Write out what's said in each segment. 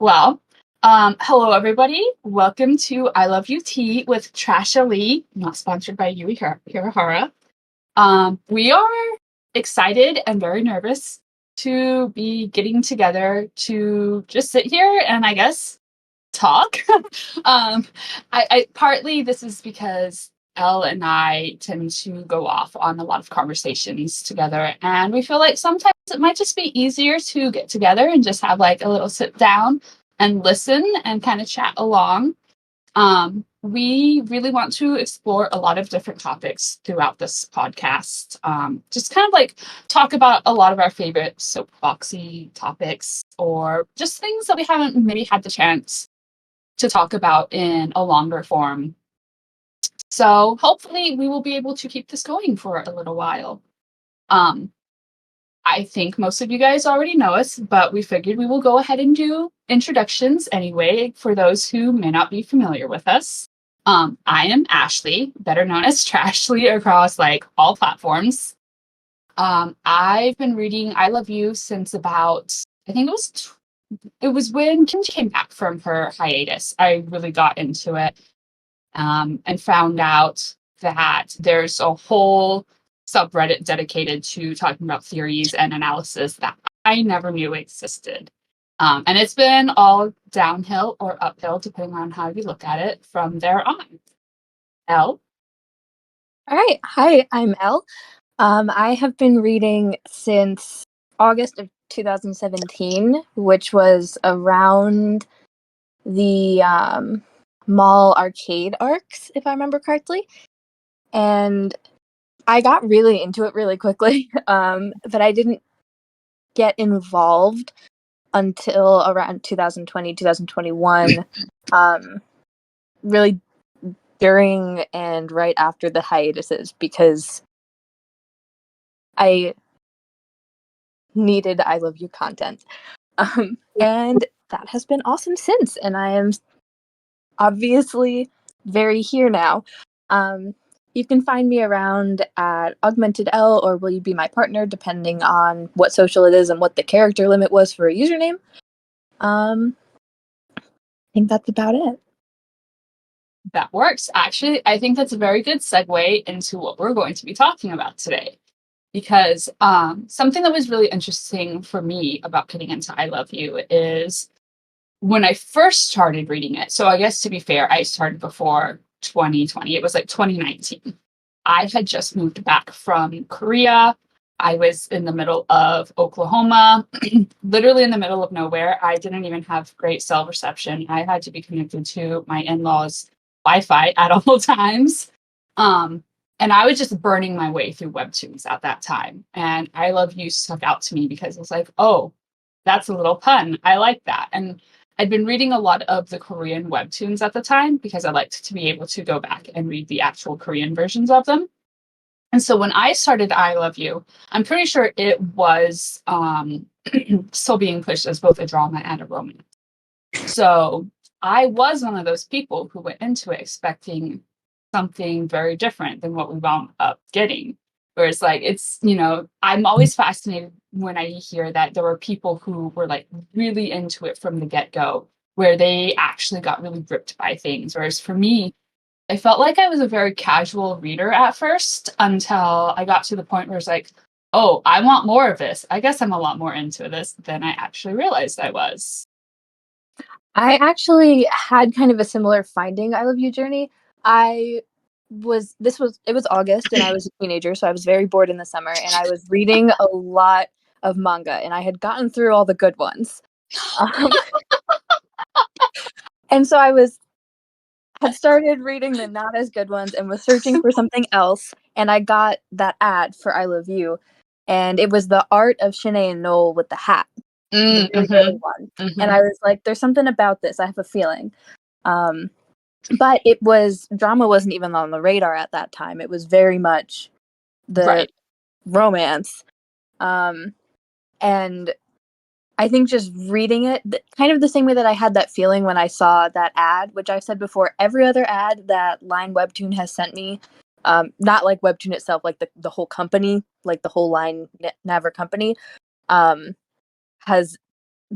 Well, hello everybody. Welcome to I Love You Tea with Trashellie, not sponsored by Yui Hirahara. We are excited and very nervous to be getting together to just sit here and I guess talk. I partly this is because Elle and I tend to go off on a lot of conversations together, and we feel like sometimes it might just be easier to get together and just have like a little sit down and listen and kind of chat along. We really want to explore a lot of different topics throughout this podcast. Just kind of like talk about a lot of our favorite soapboxy topics or just things that we haven't maybe had the chance to talk about in a longer form. So hopefully we will be able to keep this going for a little while. Um, I think most of you guys already know us, but we figured we will go ahead and do introductions anyway for those who may not be familiar with us. I am Ashley, better known as Trashellie across like all platforms. I've been reading I Love You since about I think it was when Kimchi came back from her hiatus. I really got into it and found out that there's a whole subreddit dedicated to talking about theories and analysis that I never knew existed. And it's been all downhill or uphill, depending on how you look at it, from there on. Elle? All right. Hi, I'm Elle. I have been reading since August of 2017, which was around the mall arcade arcs, if I remember correctly. And I got really into it really quickly, but I didn't get involved until around 2020, 2021, really during and right after the hiatuses, because I needed I Love You content. And that has been awesome since, and I am obviously very here now. You can find me around at Augmented L or Will You Be My Partner, depending on what social it is and what the character limit was for a username. I think that's about it. That works. Actually, I think that's a very good segue into what we're going to be talking about today. Because something that was really interesting for me about getting into I Love You is when I first started reading it. So I guess to be fair, I started before 2020. It was like 2019. I had just moved back from Korea. I was in the middle of Oklahoma, literally in the middle of nowhere. I didn't even have great cell reception. I had to be connected to my in-laws' Wi-Fi at all times. And I was just burning my way through webtoons at that time. And I Love You stuck out to me because it was like, oh, that's a little pun. I like that. And I'd been reading a lot of the Korean webtoons at the time because I liked to be able to go back and read the actual Korean versions of them. And so when I started I Love You, I'm pretty sure it was still being pushed as both a drama and a romance. So I was one of those people who went into it expecting something very different than what we wound up getting. Whereas, like, I'm always fascinated when I hear that there were people who were like really into it from the get go, where they actually got really gripped by things. Whereas for me, I felt like I was a very casual reader at first until I got to the point where it's like, oh, I want more of this. I guess I'm a lot more into this than I actually realized I was. I actually had kind of a similar finding I Love You journey. It was August and I was a teenager, so I was very bored in the summer and I was reading a lot of manga and I had gotten through all the good ones. And so had started reading the not as good ones and was searching for something else, and I got that ad for I Love You, and it was the art of Shin-Ae and Noel with the hat. The really early one. And I was like, there's something about this, I have a feeling. But drama wasn't even on the radar at that time. It was very much the romance. And I think just reading it, kind of the same way that I had that feeling when I saw that ad, which I've said before, every other ad that Line Webtoon has sent me, not like Webtoon itself, like the whole company, like the whole Line Naver company, has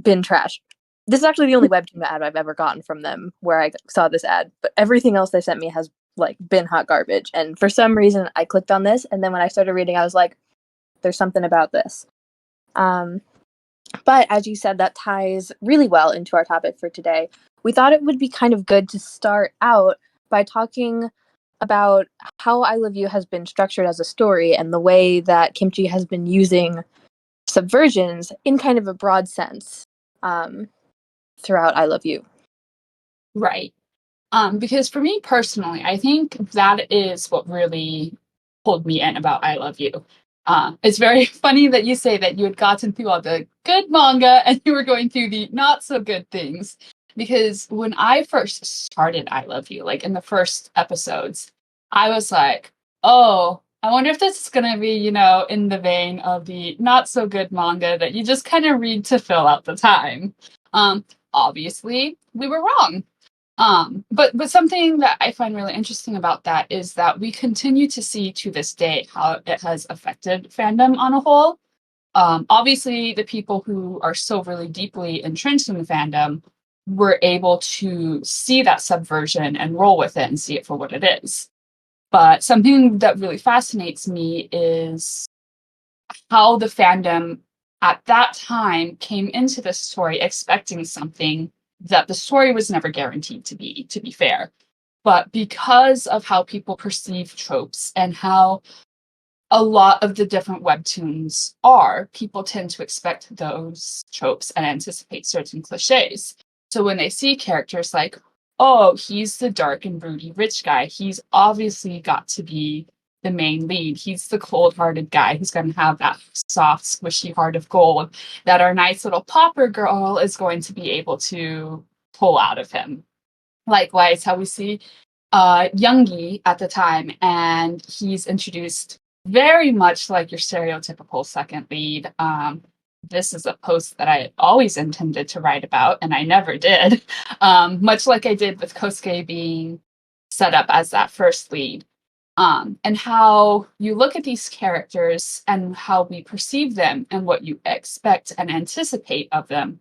been trash. This is actually the only webtoon ad I've ever gotten from them where I saw this ad, but everything else they sent me has like been hot garbage. And for some reason, I clicked on this, and then when I started reading, I was like, "There's something about this." But as you said, that ties really well into our topic for today. We thought it would be kind of good to start out by talking about how I Love You has been structured as a story and the way that Kimchi has been using subversions in kind of a broad sense throughout I Love You. Right. Because for me personally, I think that is what really pulled me in about I Love You. It's very funny that you say that you had gotten through all the good manga and you were going through the not so good things. Because when I first started I Love You, like in the first episodes, I was like, oh, I wonder if this is going to be, in the vein of the not so good manga that you just kind of read to fill out the time. Obviously, we were wrong. But something that I find really interesting about that is that we continue to see to this day how it has affected fandom on a whole. Obviously, the people who are so really deeply entrenched in the fandom were able to see that subversion and roll with it and see it for what it is. But something that really fascinates me is how the fandom at that time came into this story expecting something that the story was never guaranteed to be fair. But because of how people perceive tropes and how a lot of the different webtoons are, people tend to expect those tropes and anticipate certain cliches. So when they see characters like, oh, he's the dark and broody rich guy, he's obviously got to be the main lead. He's the cold-hearted guy who's going to have that soft, squishy heart of gold that our nice little popper girl is going to be able to pull out of him. Likewise, how we see Youngie at the time, and he's introduced very much like your stereotypical second lead. This is a post that I always intended to write about, and I never did. Much like I did with Kousuke being set up as that first lead. And how you look at these characters and how we perceive them and what you expect and anticipate of them,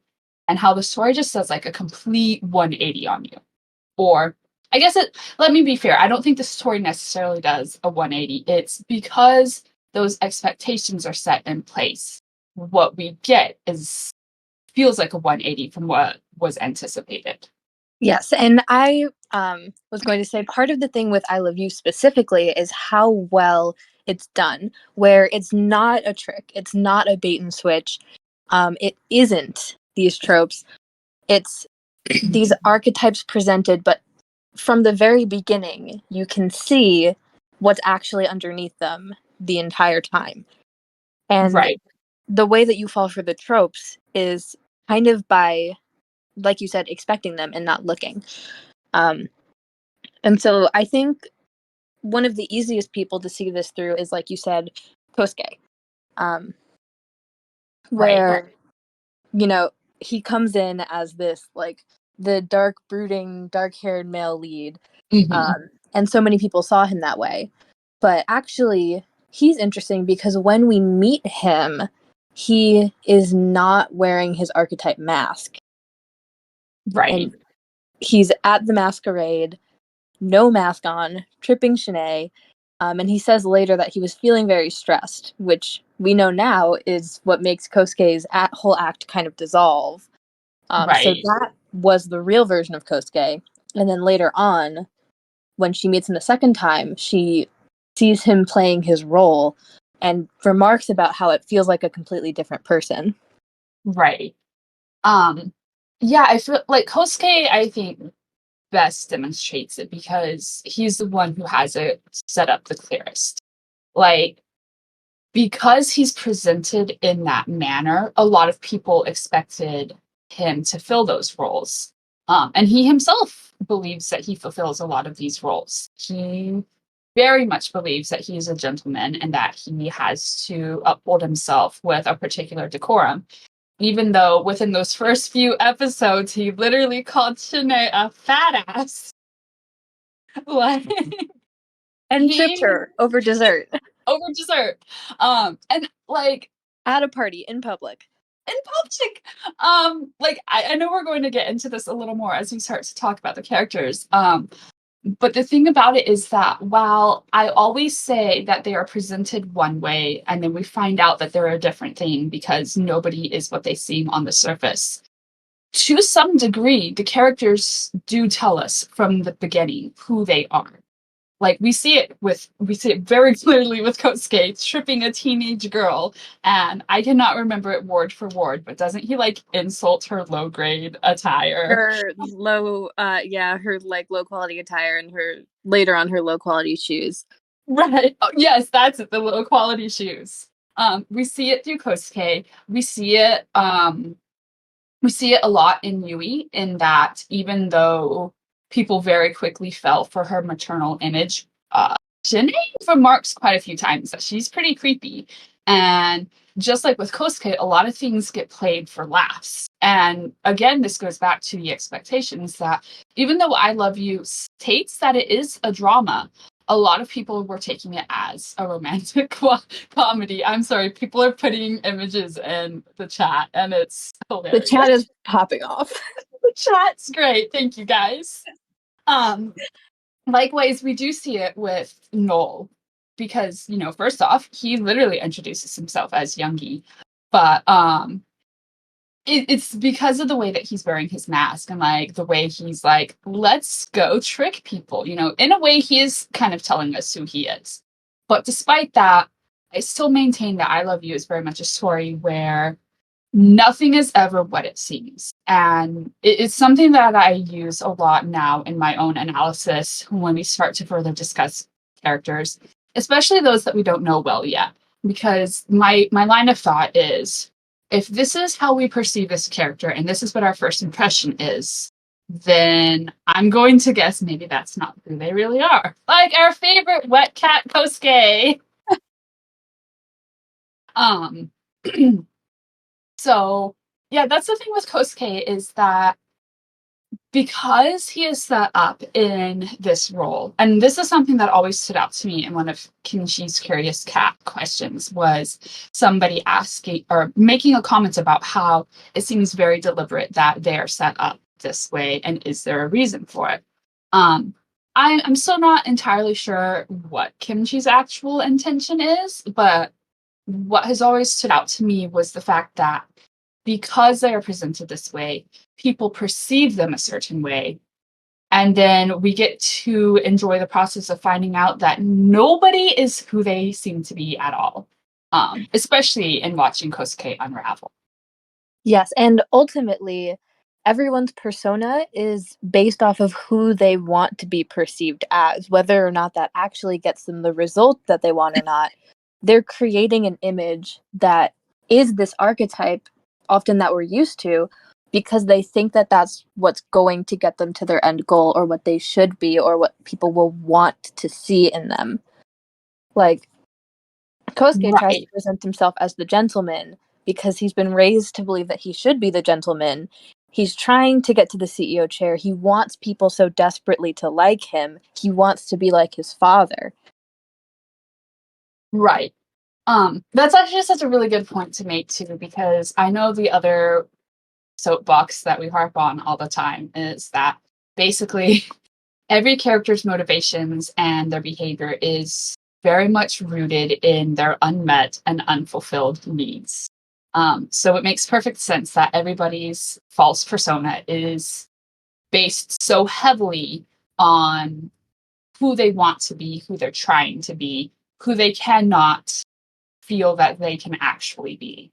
and how the story just does like a complete 180 on you. Or I guess let me be fair, I don't think the story necessarily does a 180. It's because those expectations are set in place. What we get is feels like a 180 from what was anticipated. Yes, and I was going to say part of the thing with I Love You specifically is how well it's done, where it's not a trick, it's not a bait and switch, it isn't these tropes, it's these archetypes presented, but from the very beginning, you can see what's actually underneath them the entire time. And Right. the way that you fall for the tropes is kind of by, like you said, expecting them and not looking. And so I think one of the easiest people to see this through is, like you said, Kousuke. Right. Where, you know, he comes in as this, like, the dark, brooding, dark haired male lead. Mm-hmm. And so many people saw him that way. But actually, he's interesting because when we meet him, he is not wearing his archetype mask. Right. And he's at the masquerade, no mask on, tripping Shin-Ae. And he says later that he was feeling very stressed, which we know now is what makes Kousuke's whole act kind of dissolve. So Right. that was the real version of Kousuke. And then later on, when she meets him the second time, she sees him playing his role and remarks about how it feels like a completely different person. Right. Um yeah, I feel like Kosuke, I think, best demonstrates it because he's the one who has it set up the clearest. Like, because he's presented in that manner, a lot of people expected him to fill those roles. And he himself believes that he fulfills a lot of these roles. He very much believes that he is a gentleman and that he has to uphold himself with a particular decorum. Even though within those first few episodes, he literally called Shin-Ae a fat ass. Like, And tripped he her over dessert over dessert. And like, at a party in public. in public. Like I know we're going to get into this a little more as we start to talk about the characters. But the thing about it is that while I always say that they are presented one way, and then we find out that they're a different thing because nobody is what they seem on the surface, to some degree, the characters do tell us from the beginning who they are. Like we see it very clearly with Kousuke tripping a teenage girl, and I cannot remember it word for word, but doesn't he like insult her low grade attire? Her low, her like low quality attire and her later on her low quality shoes. Right. Oh, yes, that's it. The low quality shoes. We see it through Kousuke. We see it a lot in Yui, in that even though people very quickly fell for her maternal image, Shin-Ae remarks quite a few times that she's pretty creepy. And just like with Kousuke, a lot of things get played for laughs. And again, this goes back to the expectations that even though I Love You states that it is a drama, a lot of people were taking it as a romantic comedy. I'm sorry, people are putting images in the chat, and it's hilarious. The chat is popping off. The chat's great. Thank you, guys. Likewise, we do see it with Noel, because, first off, he literally introduces himself as Youngie, but it's because of the way that he's wearing his mask, and like the way he's like, let's go trick people. In a way, he is kind of telling us who he is. But despite that, I still maintain that I Love You is very much a story where nothing is ever what it seems. And it's something that I use a lot now in my own analysis when we start to further discuss characters, especially those that we don't know well yet. Because my line of thought is, if this is how we perceive this character and this is what our first impression is, then I'm going to guess maybe that's not who they really are. Like our favorite wet cat Kousuke. um So, yeah, that's the thing with Kousuke, is that because he is set up in this role, and this is something that always stood out to me in one of Kinshi's Curious Cat questions, was somebody asking or making a comment about how it seems very deliberate that they are set up this way, and is there a reason for it? I'm still not entirely sure what Kimchi's actual intention is, but what has always stood out to me was the fact that because they are presented this way, people perceive them a certain way. And then we get to enjoy the process of finding out that nobody is who they seem to be at all, especially in watching Kousuke unravel. Yes, and ultimately, everyone's persona is based off of who they want to be perceived as, whether or not that actually gets them the result that they want or not. They're creating an image that is this archetype, often that we're used to, because they think that that's what's going to get them to their end goal, or what they should be, or what people will want to see in them. Like, Kousuke tries to present himself as the gentleman because he's been raised to believe that he should be the gentleman. He's trying to get to the CEO chair. He wants people so desperately to like him. He wants to be like his father. Right. That's actually such a really good point to make too, because I know the other soapbox that we harp on all the time is that basically every character's motivations and their behavior is very much rooted in their unmet and unfulfilled needs. So it makes perfect sense that everybody's false persona is based so heavily on who they want to be, who they're trying to be, who they cannot feel that they can actually be.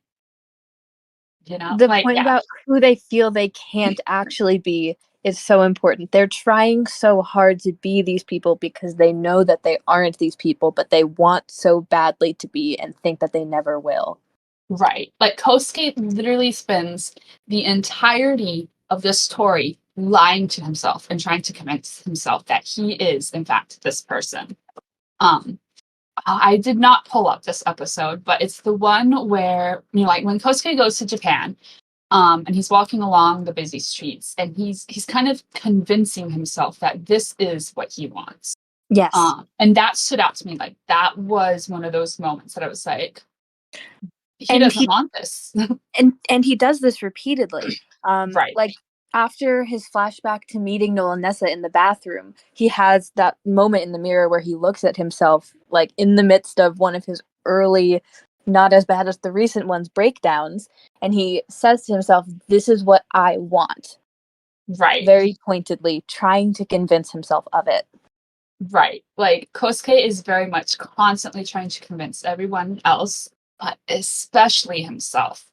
The point about who they feel they can't actually be is so important. They're trying so hard to be these people because they know that they aren't these people, but they want so badly to be and think that they never will. Right. Like Kousuke literally spends the entirety of this story lying to himself and trying to convince himself that he is, in fact, this person. I did not pull up this episode, but it's the one where, like when Kousuke goes to Japan, and he's walking along the busy streets, and he's kind of convincing himself that this is what he wants. Yes. And that stood out to me. Like that was one of those moments that I was like, he doesn't want this. and he does this repeatedly. Right. Like after his flashback to meeting Noel and Nessa in the bathroom, he has that moment in the mirror where he looks at himself, like in the midst of one of his early, not as bad as the recent ones, breakdowns, and he says to himself, "This is what I want." Right. Very pointedly, trying to convince himself of it. Right. Like, Kousuke is very much constantly trying to convince everyone else, but especially himself,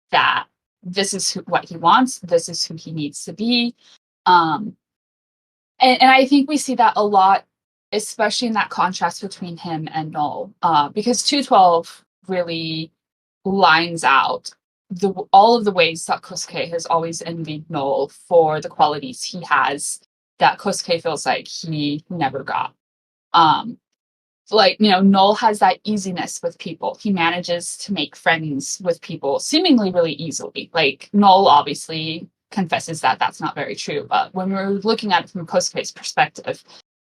that this is what he wants, this is who he needs to be. Um, and I think we see that a lot, especially in that contrast between him and Noel, because 212 really lines out all of the ways that Kousuke has always envied Noel for the qualities he has that Kousuke feels like he never got. Um, like, Noel has that easiness with people. He manages to make friends with people seemingly really easily. Like, Noel obviously confesses that that's not very true, but when we're looking at it from Kosuke's perspective,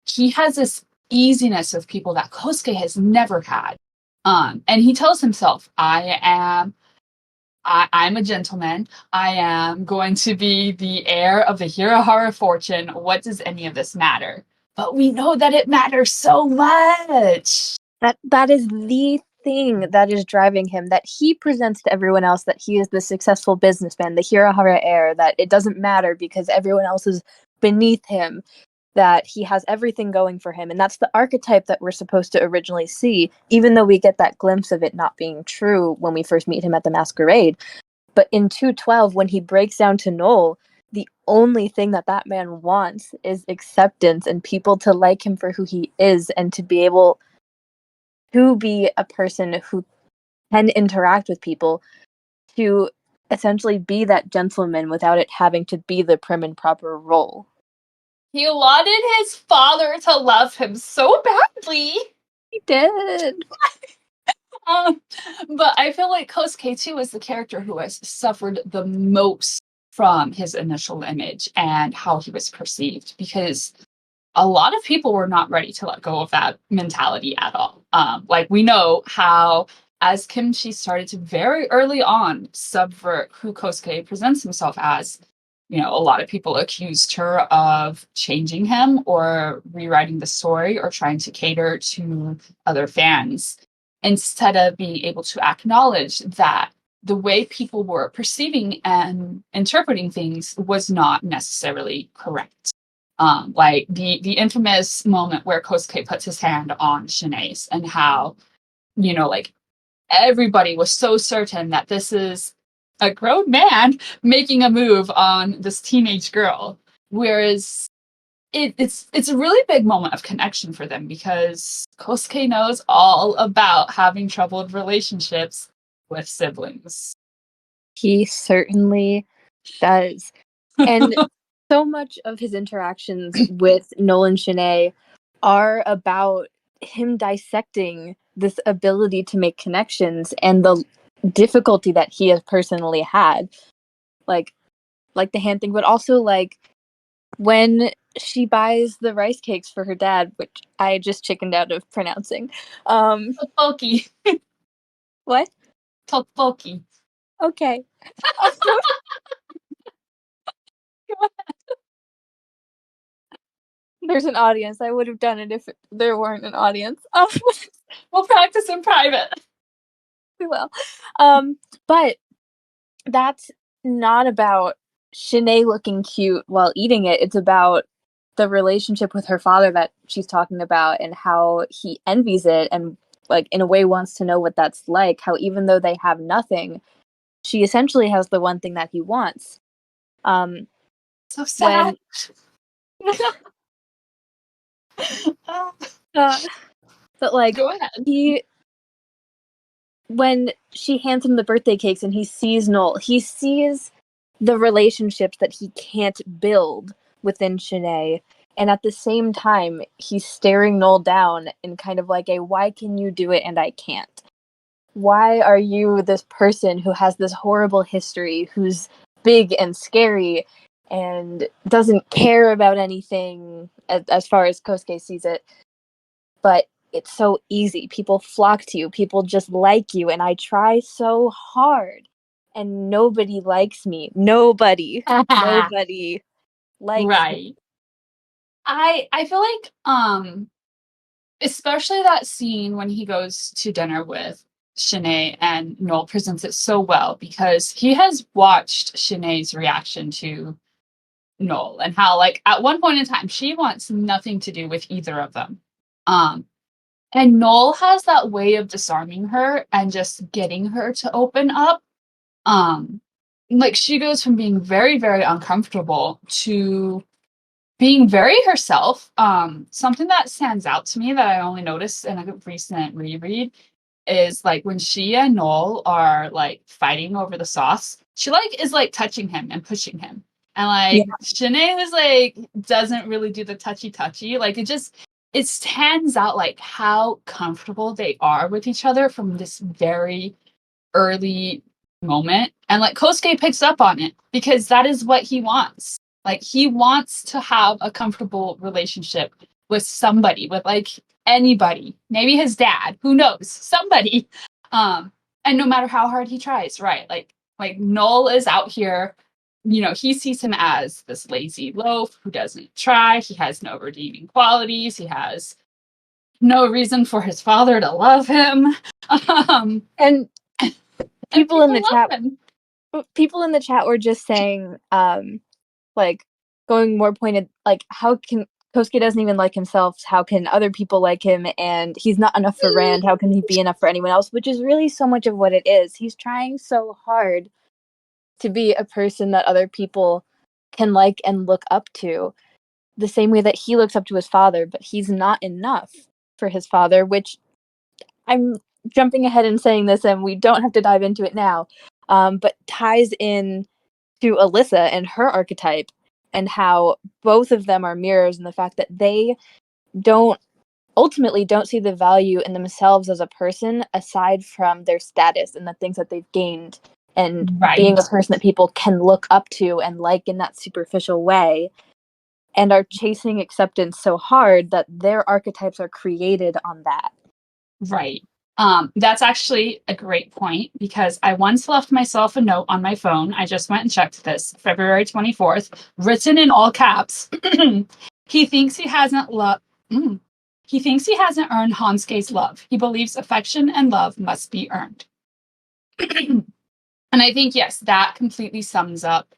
he has this easiness with people that Kousuke has never had. And he tells himself, I'm a gentleman. I am going to be the heir of the Hirahara fortune. What does any of this matter? But we know that it matters so much. That is the thing that is driving him, that he presents to everyone else that he is the successful businessman, the Hirahara heir, that it doesn't matter because everyone else is beneath him, that he has everything going for him. And that's the archetype that we're supposed to originally see, even though we get that glimpse of it not being true when we first meet him at the masquerade. But in 212, when he breaks down to Noel, the only thing that man wants is acceptance and people to like him for who he is, and to be able to be a person who can interact with people, to essentially be that gentleman without it having to be the prim and proper role. He wanted his father to love him so badly. He did. Um, but I feel like Kosuke too is the character who has suffered the most from his initial image and how he was perceived, because a lot of people were not ready to let go of that mentality at all. Like, we know how, as Kimchi started to very early on subvert who Kosuke presents himself as, a lot of people accused her of changing him or rewriting the story or trying to cater to other fans, instead of being able to acknowledge that the way people were perceiving and interpreting things was not necessarily correct. Like the infamous moment where Kosuke puts his hand on Shin-Ae's, and how, like, everybody was so certain that this is a grown man making a move on this teenage girl. Whereas it's a really big moment of connection for them, because Kosuke knows all about having troubled relationships with siblings. He certainly does. And so much of his interactions with Noel and Shin-Ae are about him dissecting this ability to make connections and the difficulty that he has personally had. Like the hand thing, but also like when she buys the rice cakes for her dad, which I just chickened out of pronouncing. Tteokbokki. What? Tteokbokki. Okay. There's an audience. I would have done it if there weren't an audience. We'll practice in private. We will. But that's not about Shin-Ae looking cute while eating it. It's about the relationship with her father that she's talking about, and how he envies it, and like in a way wants to know what that's like. How even though they have nothing, she essentially has the one thing that he wants. So sad. When but like Go ahead. when she hands him the birthday cakes and he sees Noel, he sees the relationships that he can't build within Shin-Ae. And at the same time, he's staring Noel down in kind of like a, why can you do it and I can't? Why are you this person who has this horrible history, who's big and scary and doesn't care about anything as far as Kosuke sees it, but it's so easy. People flock to you. People just like you. And I try so hard. And nobody likes me. Nobody. Nobody likes me. Right. I feel like especially that scene when he goes to dinner with Shin-Ae and Noel presents it so well because he has watched Shin-Ae's reaction to Noel and how like at one point in time she wants nothing to do with either of them. Um and Noel has that way of disarming her and just getting her to open up. Um like she goes from being very, very uncomfortable to being very herself. Something that stands out to me that I only noticed in a recent reread is like when she and Noel are like fighting over the sauce, she like is like touching him and pushing him. And Yeah. like Shin-Ae was like doesn't really do the touchy. Like it stands out like how comfortable they are with each other from this very early moment. And like Kousuke picks up on it because that is what he wants. Like he wants to have a comfortable relationship with somebody, with like anybody, maybe his dad, who knows, somebody. And no matter how hard he tries, right? Like Noel is out here, he sees him as this lazy loaf who doesn't try. He has no redeeming qualities. He has no reason for his father to love him. And And people in people the love chat him. people in the chat were just saying, like going more pointed, like how can Kosuke doesn't even like himself, how can other people like him, and he's not enough for Rand, how can he be enough for anyone else, which is really so much of what it is. He's trying so hard to be a person that other people can like and look up to, the same way that he looks up to his father, but he's not enough for his father, which I'm jumping ahead and saying this and we don't have to dive into it now, but ties in to Alyssa and her archetype and how both of them are mirrors, and the fact that they don't ultimately don't see the value in themselves as a person aside from their status and the things that they've gained, and being Right. a person that people can look up to and like in that superficial way, and are chasing acceptance so hard that their archetypes are created on that. Right. That's actually a great point because I once left myself a note on my phone. I just went and checked this, February 24th, written in all caps. He thinks he hasn't loved. He thinks he hasn't earned Hansuke's love. He believes affection and love must be earned. And I think, yes, that completely sums up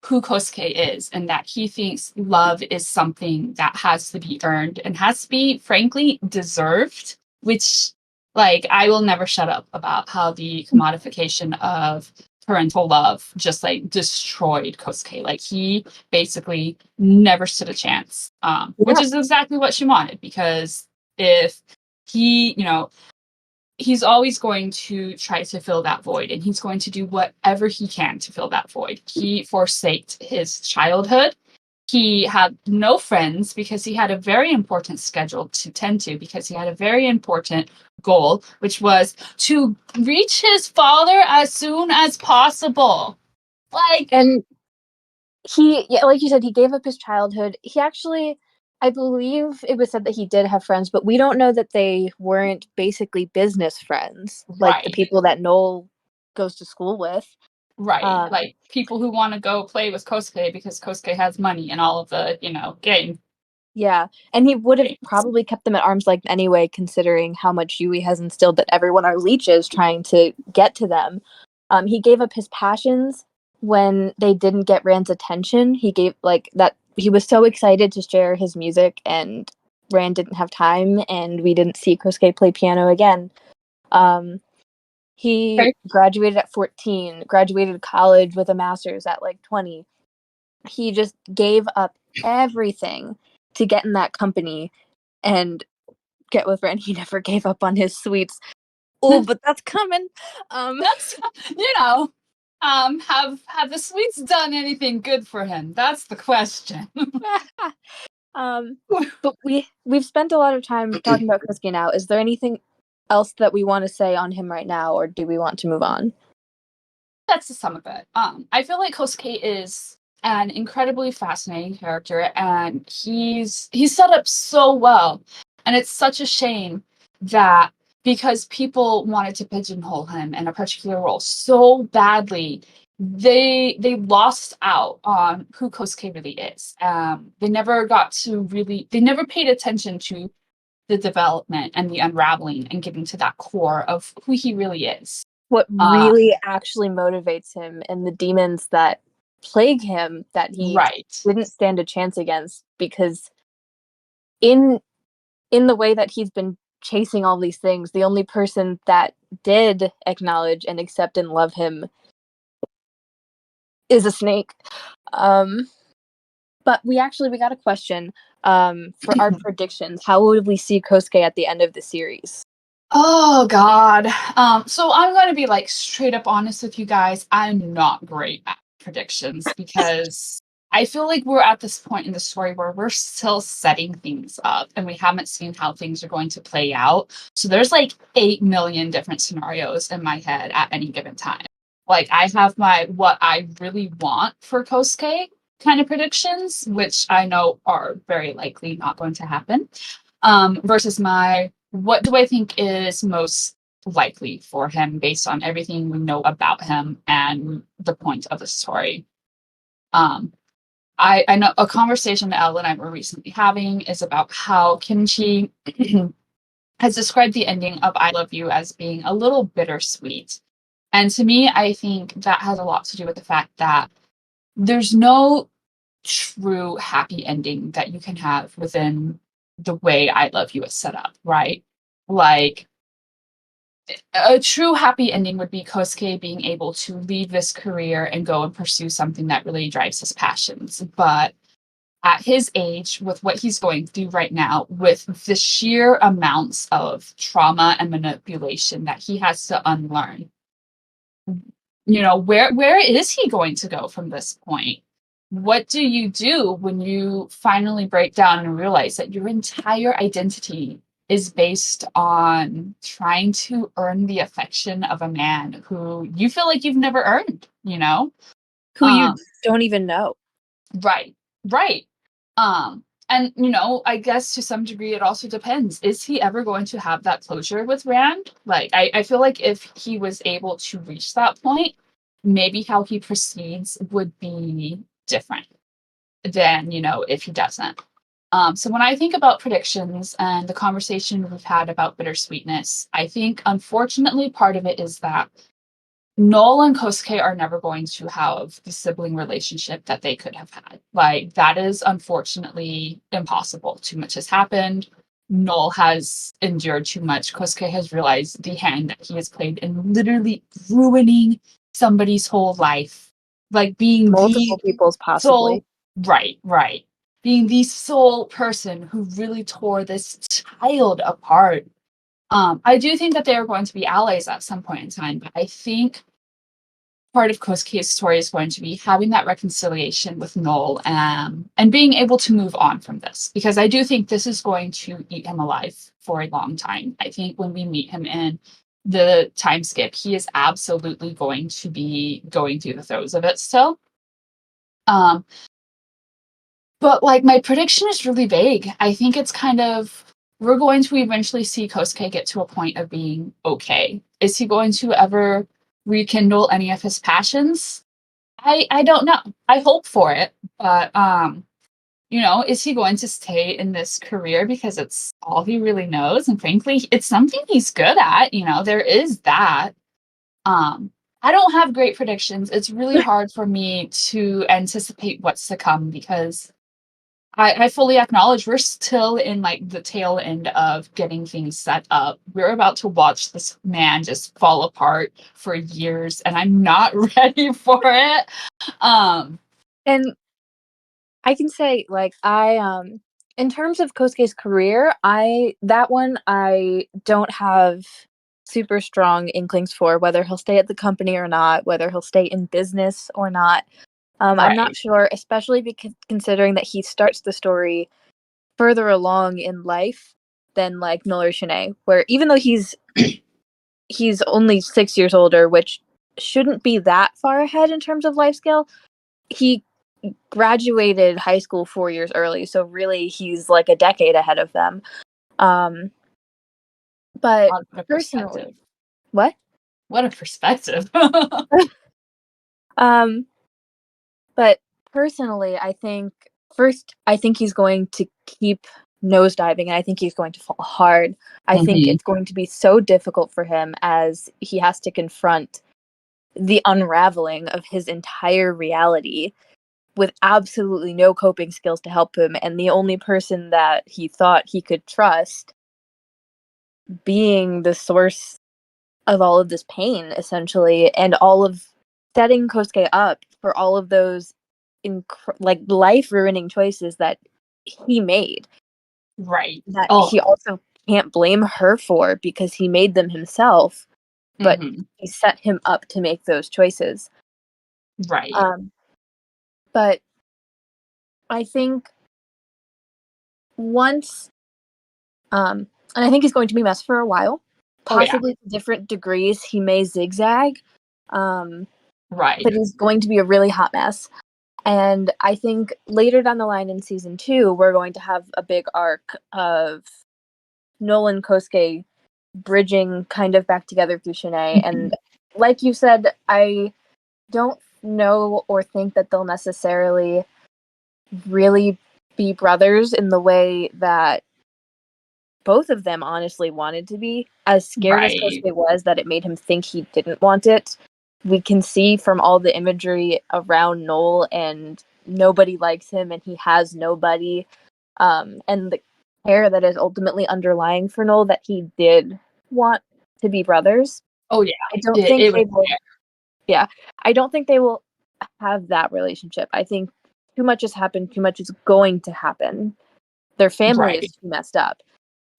who Kousuke is, and that he thinks love is something that has to be earned and has to be, frankly, deserved, which, like, I will never shut up about how the commodification of parental love just, like, destroyed Kousuke. Like, he basically never stood a chance, which Yeah. is exactly what she wanted, because if he, he's always going to try to fill that void, and he's going to do whatever he can to fill that void. He forsaked his childhood. He had no friends because he had a very important schedule to tend to, because he had a very important goal, which was to reach his father as soon as possible. Like, And he, yeah, like you said, he gave up his childhood. He actually, I believe it was said that he did have friends, but we don't know that they weren't basically business friends, like the right, people that Noel goes to school with. right. Um, Like, people who want to go play with Kousuke because Kousuke has money and all of the, game. yeah, and he would have probably kept them at arm's length anyway, considering how much Yui has instilled that everyone are leeches trying to get to them. He gave up his passions when they didn't get Rand's attention. He gave like that. He was so excited to share his music, and Rand didn't have time, and we didn't see Kosuke play piano again. He Right. graduated at 14, graduated college with a master's at like 20. He just gave up everything to get in that company and get with Rand. He never gave up on his sweets. Oh, but that's coming. That's have the sweets done anything good for him? That's the question. But we've spent a lot of time talking about Kosuke now. Is there anything else that we want to say on him right now, or do we want to move on? That's the sum of it. I feel like Kousuke is an incredibly fascinating character, and he's set up so well, and it's such a shame that because people wanted to pigeonhole him in a particular role so badly, they lost out on who Kousuke really is. They never got to really, they never paid attention to the development and the unraveling and getting to that core of who he really is. What Uh, really actually motivates him and the demons that plague him that he right. didn't stand a chance against, because in the way that he's been chasing all these things, the only person that did acknowledge and accept and love him is a snake. Um, but we got a question for our predictions. How would we see Kosuke at the end of the series? Oh God. So I'm going to be like straight up honest with you guys. I'm not great at predictions because I feel like we're at this point in the story where we're still setting things up and we haven't seen how things are going to play out. So there's like 8 million different scenarios in my head at any given time. Like I have my what I really want for Kosuke kind of predictions, which I know are very likely not going to happen. Versus my what do I think is most likely for him based on everything we know about him and the point of the story. Um, I know a conversation that Elle and I were recently having is about how Kimchi has described the ending of I Love You as being a little bittersweet. And to me, I think that has a lot to do with the fact that there's no true happy ending that you can have within the way I Love You is set up, right? Like a true happy ending would be Kosuke being able to leave this career and go and pursue something that really drives his passions. But at his age, with what he's going through right now, with the sheer amounts of trauma and manipulation that he has to unlearn, where is he going to go from this point? What do you do when you finally break down and realize that your entire identity is based on trying to earn the affection of a man who you feel like you've never earned, Who you Um, don't even know. right, right. And I guess to some degree it also depends. Is he ever going to have that closure with Rand? Like, I feel like if he was able to reach that point, maybe how he proceeds would be different than, if he doesn't. So when I think about predictions and the conversation we've had about bittersweetness, I think unfortunately part of it is that Noel and Kosuke are never going to have the sibling relationship that they could have had. Like, that is unfortunately impossible. Too much has happened. Noel has endured too much. Kosuke has realized the hand that he has played in literally ruining somebody's whole life. Like, being Multiple the people's possibly. sole, right, right. Being the sole person who really tore this child apart. I do think that they are going to be allies at some point in time, but I think part of Kosuke's story is going to be having that reconciliation with Noel, and being able to move on from this, because I do think this is going to eat him alive for a long time. I think when we meet him in the time skip, he is absolutely going to be going through the throes of it still. Um, but like my prediction is really vague. I think it's kind of we're going to eventually see Kosuke get to a point of being okay. Is he going to ever rekindle any of his passions? I don't know. I hope for it, but is he going to stay in this career because it's all he really knows? And frankly, it's something he's good at. There is that. Um, I don't have great predictions. It's really hard for me to anticipate what's to come because I fully acknowledge we're still in like the tail end of getting things set up. We're about to watch this man just fall apart for years, and I'm not ready for it. Um, And I can say, like, in terms of Kosuke's career, I don't have super strong inklings for whether he'll stay at the company or not, whether he'll stay in business or not. I'm not right. sure, especially because considering that he starts the story further along in life than like Noel or Shin-Ae, where even though he's only 6 years older, which shouldn't be that far ahead in terms of life scale, he graduated high school 4 years early, so really he's like a decade ahead of them. Um, But What a perspective. personally, what? What a perspective. Um, but personally, I think first, I think he's going to keep nosediving, and I think he's going to fall hard. I think Mhm. it's going to be so difficult for him as he has to confront the unraveling of his entire reality with absolutely no coping skills to help him, and the only person that he thought he could trust being the source of all of this pain, essentially, and all of setting Kosuke up for all of those like life ruining choices that he made, Right. that Oh, he also can't blame her for because he made them himself, but mhm. he set him up to make those choices. Right. Um, but I think once, and I think he's going to be messed for a while, Oh, yeah. possibly to different degrees. He may zigzag, um, Right. but he's going to be a really hot mess. And I think later down the line in season 2, we're going to have a big arc of Nolan Kosuke bridging kind of back together through Shin-Ae. And Mhm. like you said, I don't know or think that they'll necessarily really be brothers in the way that both of them honestly wanted to be. As scared as Right. Kosuke was that it made him think he didn't want it, we can see from all the imagery around Noel and nobody likes him and he has nobody. And the care that is ultimately underlying for Noel that he did want to be brothers. Oh, yeah. I don't think It was they will, yeah, I don't think they will have that relationship. I think too much has happened, too much is going to happen. Their family is right. too messed up.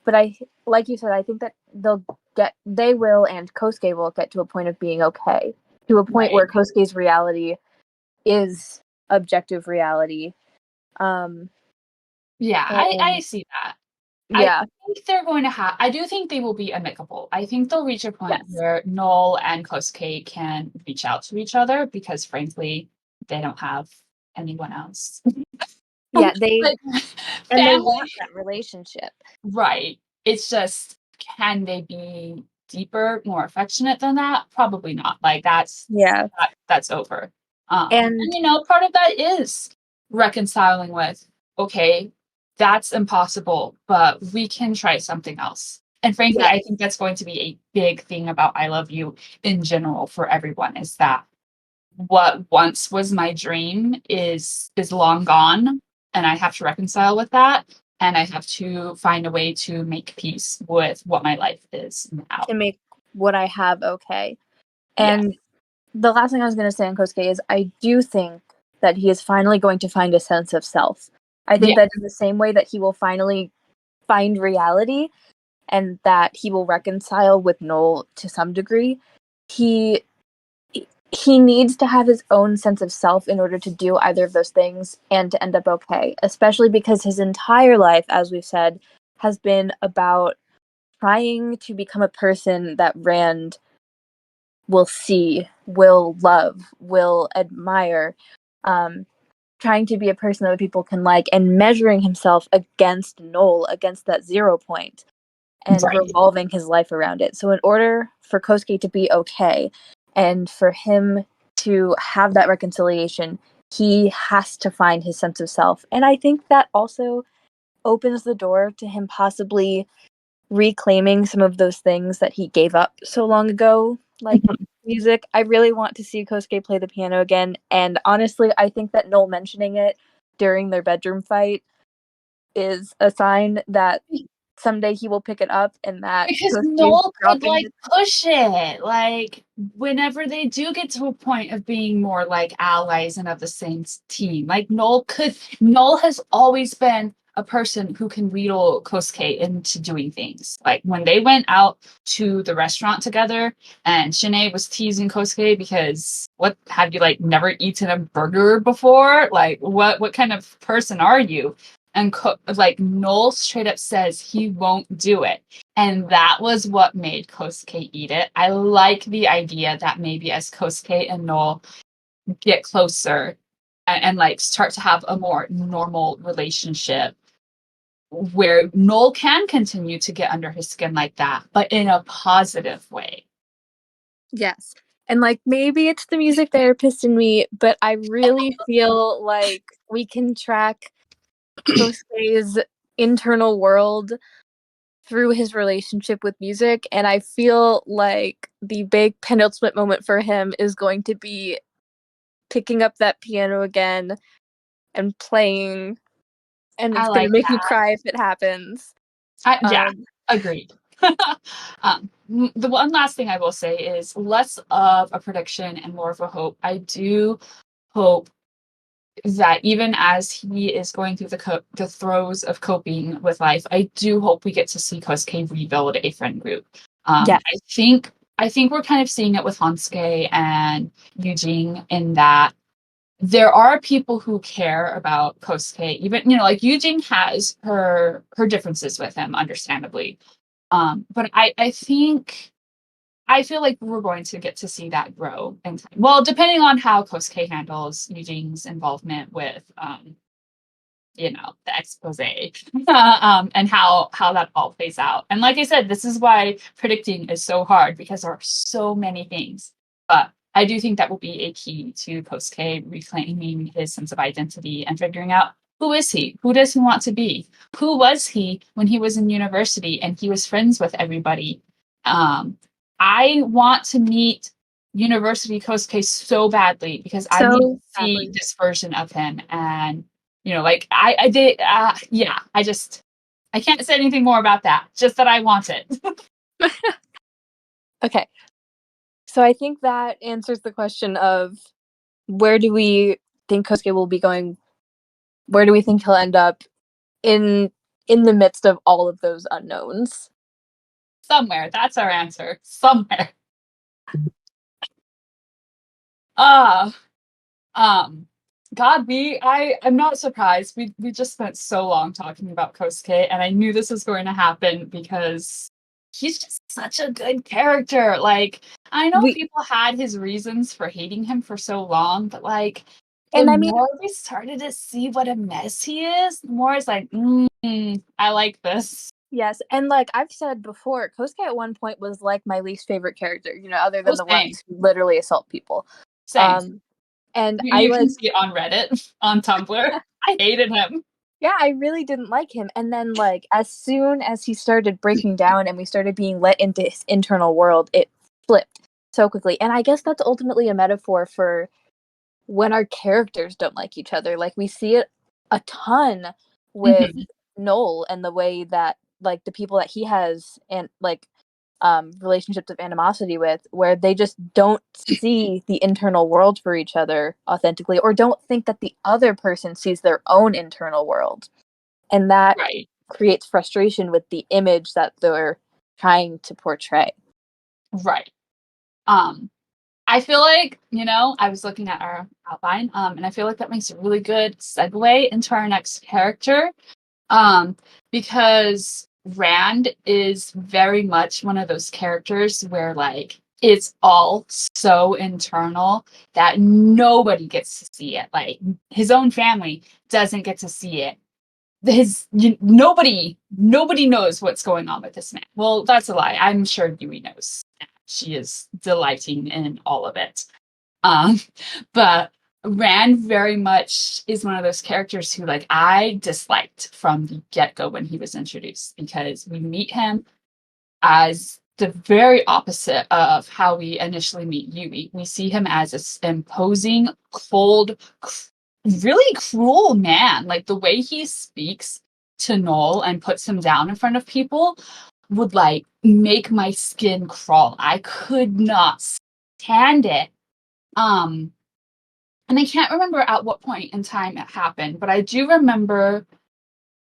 But I, like you said, I think that they will, and Kosuke will get to a point of being okay, to a point Right. where Kosuke's reality is objective reality. Um, Yeah, I and see that. I yeah, think they're going to have, I do think they will be amicable. I think they'll reach a point yes, where Noel and Kosuke can reach out to each other because, frankly, they don't have anyone else. yeah, they Like, and they family, want that relationship. right. It's just, can they be deeper, more affectionate than that? Probably not. Like, Yeah, that's over. And and part of that is reconciling with, okay, that's impossible, but we can try something else. And frankly, yeah, I think that's going to be a big thing about I Love You in general for everyone, is that what once was my dream is long gone, and I have to reconcile with that, and I have to find a way to make peace with what my life is now. to make what I have okay. Yeah. And the last thing I was going to say on Kosuke is I do think that he is finally going to find a sense of self. I think Yeah. that in the same way that he will finally find reality and that he will reconcile with Noel to some degree, he he needs to have his own sense of self in order to do either of those things and to end up okay, especially because his entire life, as we've said, has been about trying to become a person that Rand will see, will love, will admire, um, trying to be a person that people can like, and measuring himself against Noel, against that 0 point, and Right. revolving his life around it. So, in order for Kosuke to be okay, and for him to have that reconciliation, he has to find his sense of self. And I think that also opens the door to him possibly reclaiming some of those things that he gave up so long ago, like music. I really want to see Kosuke play the piano again, and honestly, I think that Noel mentioning it during their bedroom fight is a sign that someday he will pick it up and that Because Kosuke is Noel could dropping like it. push it. Like whenever they do get to a point of being more like allies and of the same team, like Noel has always been a person who can wheedle Kosuke into doing things. Like when they went out to the restaurant together and Shin-Ae was teasing Kosuke because what, have you like never eaten a burger before? Like what kind of person are you? And like Noel straight up says he won't do it. And that was what made Kosuke eat it. I like the idea that maybe as Kosuke and Noel get closer and like start to have a more normal relationship, where Noel can continue to get under his skin like that, but in a positive way. Yes. And like maybe it's the music therapist in me, but I really feel like we can track Kousuke's internal world through his relationship with music, and I feel like the big penultimate moment for him is going to be picking up that piano again and playing, and I it's going to like make me that. cry if it happens. Yeah, agreed. The one last thing I will say is less of a prediction and more of a hope. I do hope that even as he is going through the throes of coping with life, I do hope we get to see Kousuke rebuild a friend group. Yeah. I think we're kind of seeing it with Hansuke and Eugene in that there are people who care about Kousuke. Even like Eugene has her differences with him, understandably. But I think I feel like we're going to get to see that grow in time. Well, depending on how Kousuke handles Eugene's involvement with the expose and how that all plays out. And like I said, this is why predicting is so hard because there are so many things. But I do think that will be a key to Kousuke reclaiming his sense of identity and figuring out who is he? Who does he want to be? Who was he when he was in university and he was friends with everybody? I want to meet University Kousuke so badly because I need to So see badly. this version of him. And like I did, yeah, I can't say anything more about that. Just that I want it. Okay. So I think that answers the question of where do we think Kousuke will be going? Where do we think he'll end up in the midst of all of those unknowns? Somewhere. That's our answer. Somewhere. Uh um God, I'm not surprised. We just spent so long talking about Kousuke, and I knew this was going to happen because he's just such a good character. Like, I know We people had his reasons for hating him for so long, but like the and I mean, more we started to see what a mess he is, the more it's like, I like this. yes, and like I've said before, Kousuke at one point was like my least favorite character, other Oh, than the same. ones who literally assault people. Same. Um, and I You can like, see it on Reddit, on Tumblr. I hated him. yeah, I really didn't like him. And then, like, as soon as he started breaking down and we started being let into his internal world, it flipped so quickly. And I guess that's ultimately a metaphor for when our characters don't like each other. Like, we see it a ton with Mhm. Noel and the way that, like, the people that he has and, like, relationships of animosity with, where they just don't see the internal world for each other authentically, or don't think that the other person sees their own internal world. And that Right. creates frustration with the image that they're trying to portray. Right. Um, I feel like, I was looking at our outline, and I feel like that makes a really good segue into our next character. Um, because Rand is very much one of those characters where like it's all so internal that nobody gets to see it. Like his own family doesn't get to see it. Nobody knows what's going on with this man. Well, that's a lie. I'm sure Yui knows. She is delighting in all of it. Um, but Rand very much is one of those characters who like I disliked from the get-go when he was introduced because we meet him as the very opposite of how we initially meet Yui. We see him as this imposing, cold, really cruel man. Like the way he speaks to Noel and puts him down in front of people would like make my skin crawl. I could not stand it. Um, and I can't remember at what point in time it happened, but I do remember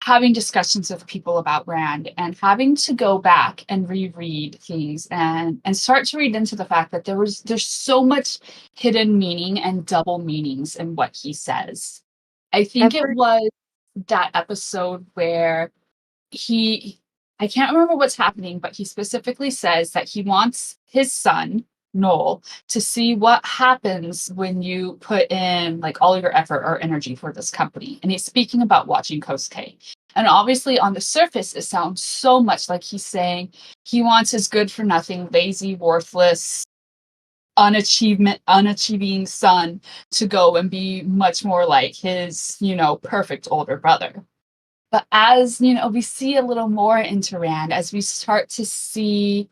having discussions with people about Rand and having to go back and reread things and start to read into the fact that there's so much hidden meaning and double meanings in what he says. I think it Ever was that episode where he I can't remember what's happening, but he specifically says that he wants his son, Noel, to see what happens when you put in like all your effort or energy for this company. And he's speaking about watching Kousuke. And obviously on the surface, it sounds so much like he's saying he wants his good for nothing, lazy, worthless, unachieving son to go and be much more like his, perfect older brother. But as, we see a little more into Rand, as we start to see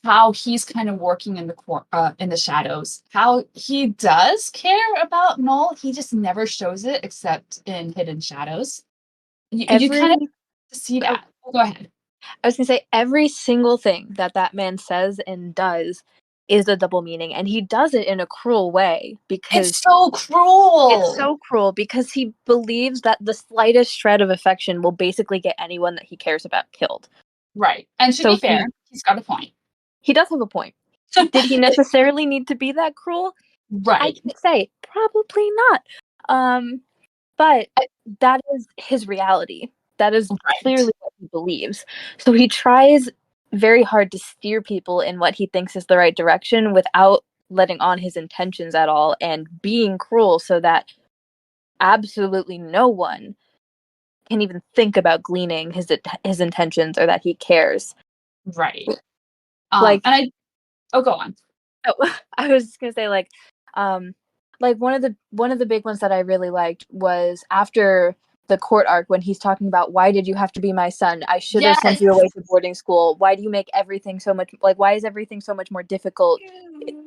how he's kind of working in the shadows, how he does care about Noel, he just never shows it except in Hidden Shadows. You kind of see Oh, that. Go ahead. I was gonna say every single thing that man says and does is a double meaning, and he does it in a cruel way because It's so cruel. It's so cruel because he believes that the slightest shred of affection will basically get anyone that he cares about killed. Right. And to be fair, he's got a point. He does have a point. Did he necessarily need to be that cruel? Right. I can say probably not. But that is his reality. That is clearly what he believes. So he tries very hard to steer people in what he thinks is the right direction without letting on his intentions at all and being cruel so that absolutely no one can even think about gleaning his intentions or that he cares. Right. Go on. Oh, I was just gonna say one of the big ones that I really liked was after the court arc when he's talking about why did you have to be my son? I should have sent you away to boarding school. Why do you make everything so much why is everything so much more difficult?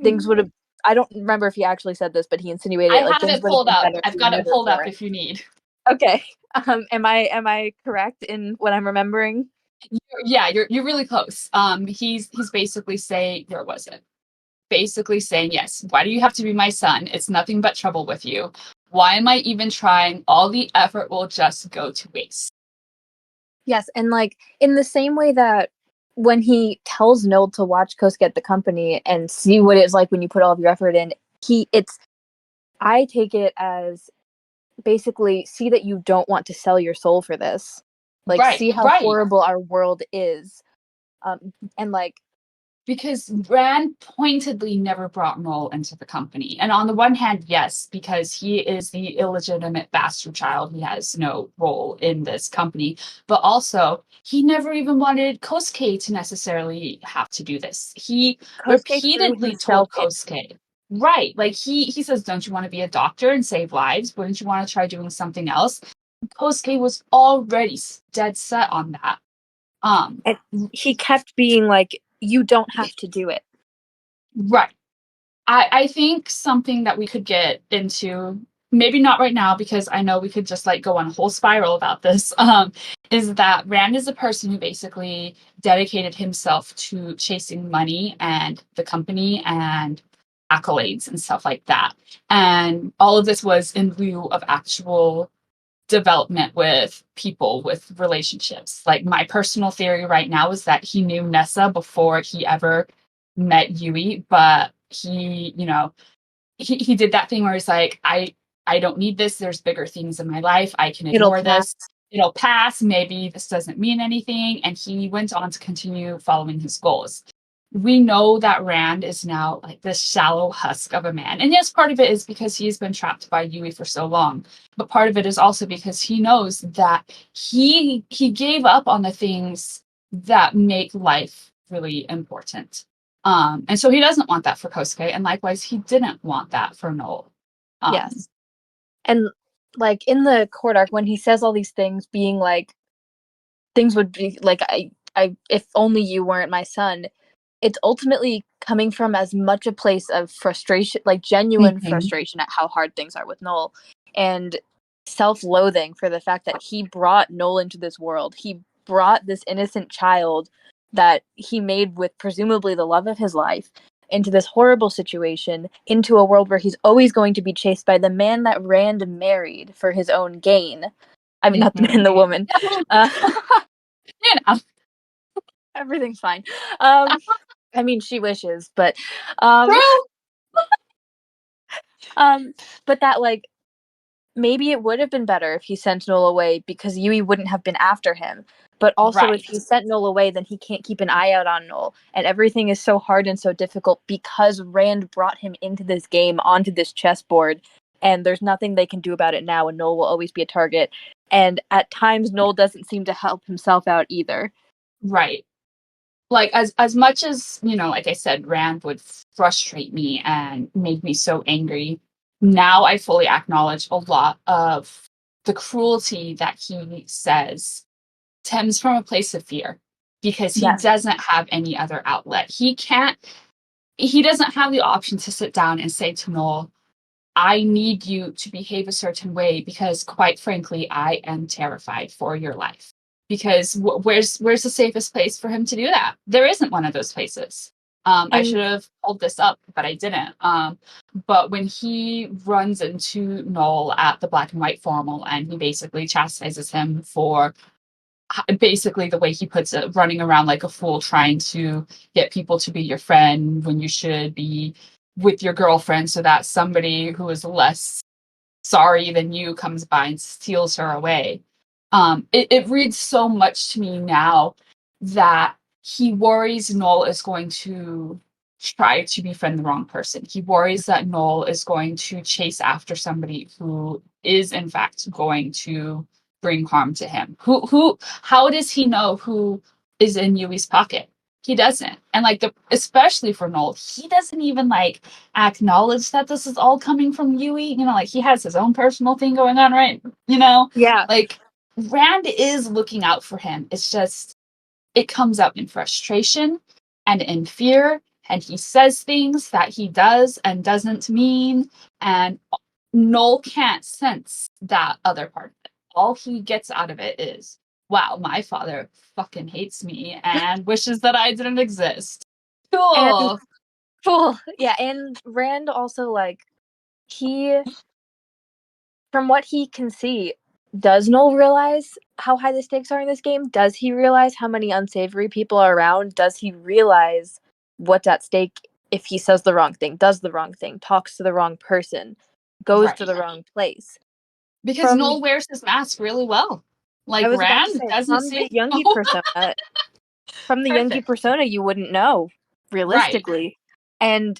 Things would have I don't remember if he actually said this, but he insinuated I have it pulled up. I've got it pulled up if you need. Okay. Am I correct in what I'm remembering? You're really close. He's basically saying, where was it? Basically saying, yes, why do you have to be my son? It's nothing but trouble with you. Why am I even trying? All the effort will just go to waste. Yes, and in the same way that when he tells Noel to watch Kousuke at the company and see what it's like when you put all of your effort in, I take it as basically see that you don't want to sell your soul for this. See how horrible our world is. And because Rand pointedly never brought Noel into the company. And on the one hand, yes, because he is the illegitimate bastard child. He has no role in this company. But also, he never even wanted Kousuke to necessarily have to do this. He repeatedly told Kousuke. Right. He says, don't you want to be a doctor and save lives? Wouldn't you want to try doing something else? Kousuke was already dead set on that. And he kept being like, you don't have to do it. Right. I think something that we could get into, maybe not right now, because I know we could just go on a whole spiral about this, is that Rand is a person who basically dedicated himself to chasing money and the company and accolades and stuff like that. And all of this was in lieu of actual development with people, with relationships. My personal theory right now is that he knew Nessa before he ever met Yui, but he did that thing where he's like, I don't need this. There's bigger things in my life. I can ignore this. It'll pass. Maybe this doesn't mean anything. And he went on to continue following his goals. We know that Rand is now this shallow husk of a man. And yes, part of it is because he's been trapped by Yui for so long. But part of it is also because he knows that he gave up on the things that make life really important. And so he doesn't want that for Kousuke, and likewise, he didn't want that for Noel. Yes. And in the court arc, when he says all these things, being things would be I if only you weren't my son, it's ultimately coming from as much a place of frustration, genuine frustration at how hard things are with Noel, and self-loathing for the fact that he brought Noel into this world. He brought this innocent child that he made with presumably the love of his life into this horrible situation, into a world where he's always going to be chased by the man that Rand married for his own gain. I mean, not the man, the woman. Everything's fine. I mean, she wishes, but but that maybe it would have been better if he sent Noel away because Yui wouldn't have been after him. But also, if he sent Noel away, then he can't keep an eye out on Noel. And everything is so hard and so difficult because Rand brought him into this game, onto this chessboard, and there's nothing they can do about it now, and Noel will always be a target. And at times, Noel doesn't seem to help himself out either. Right. Like, as much as, like I said, Rand would frustrate me and make me so angry, now I fully acknowledge a lot of the cruelty that he says stems from a place of fear, because he Yes. doesn't have any other outlet. He doesn't have the option to sit down and say to Noel, I need you to behave a certain way because, quite frankly, I am terrified for your life. Because where's the safest place for him to do that? There isn't one of those places. I And should have pulled this up, but I didn't. But when he runs into Noel at the black and white formal, and he basically chastises him for basically the way he puts it, running around like a fool trying to get people to be your friend when you should be with your girlfriend, so that somebody who is less sorry than you comes by and steals her away. It reads so much to me now that he worries Noel is going to try to befriend the wrong person. He worries that Noel is going to chase after somebody who is in fact going to bring harm to him. How does he know who is in Yui's pocket? He doesn't. And like especially for Noel, he doesn't even like acknowledge that this is all coming from Yui. Like he has his own personal thing going on, right? yeah, Like Rand is looking out for him. It's just it comes out in frustration and in fear, and he says things that he does and doesn't mean, and Noel can't sense that other part of it. All he gets out of it is, wow, my father fucking hates me and wishes that I didn't exist. and Cool. cool. Yeah, and Rand also, like, he, from what he can see, does Noel realize how high the stakes are in this game? Does he realize how many unsavory people are around? Does he realize what's at stake if he says the wrong thing, does the wrong thing, talks to the wrong person, goes to Right. the wrong place? Because From, Noel wears his mask really well. I Like was about to Rand say, doesn't from the see. Youngie Oh, persona, perfect. you wouldn't know, Right. realistically. And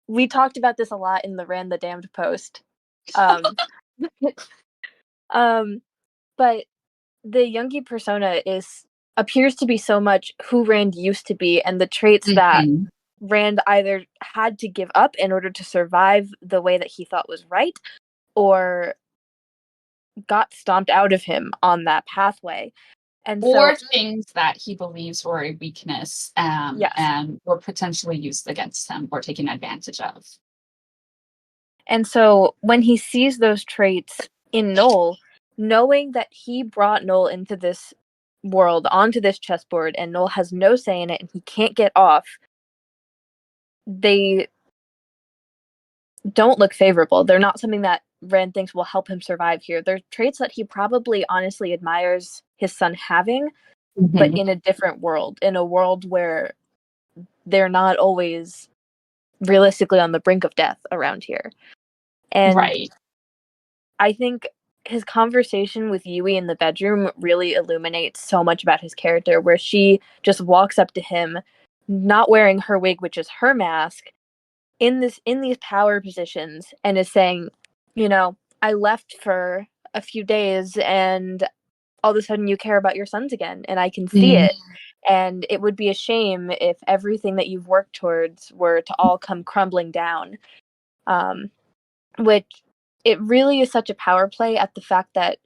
we talked about this a lot in the Rand the Damned post. Um, um, but the Youngie persona appears to be so much who Rand used to be, and the traits that Mhm. Rand either had to give up in order to survive the way that he thought was right, or got stomped out of him on that pathway. And so, Or things that he believes were a weakness, yes. and were potentially used against him or taken advantage of. And so when he sees those traits in Noel, knowing that he brought Noel into this world, onto this chessboard, and Noel has no say in it and he can't get off, they don't look favorable. They're not something that Rand thinks will help him survive here. They're traits that he probably honestly admires his son having, but Mhm. in a different world, in a world where they're not always realistically on the brink of death around here. And Right. I think his conversation with Yui in the bedroom really illuminates so much about his character, where she just walks up to him, not wearing her wig, which is her mask, in these power positions, and is saying, I left for a few days, and all of a sudden you care about your sons again, and I can see Mhm. it. And it would be a shame if everything that you've worked towards were to all come crumbling down. Um, which it really is such a power play at the fact that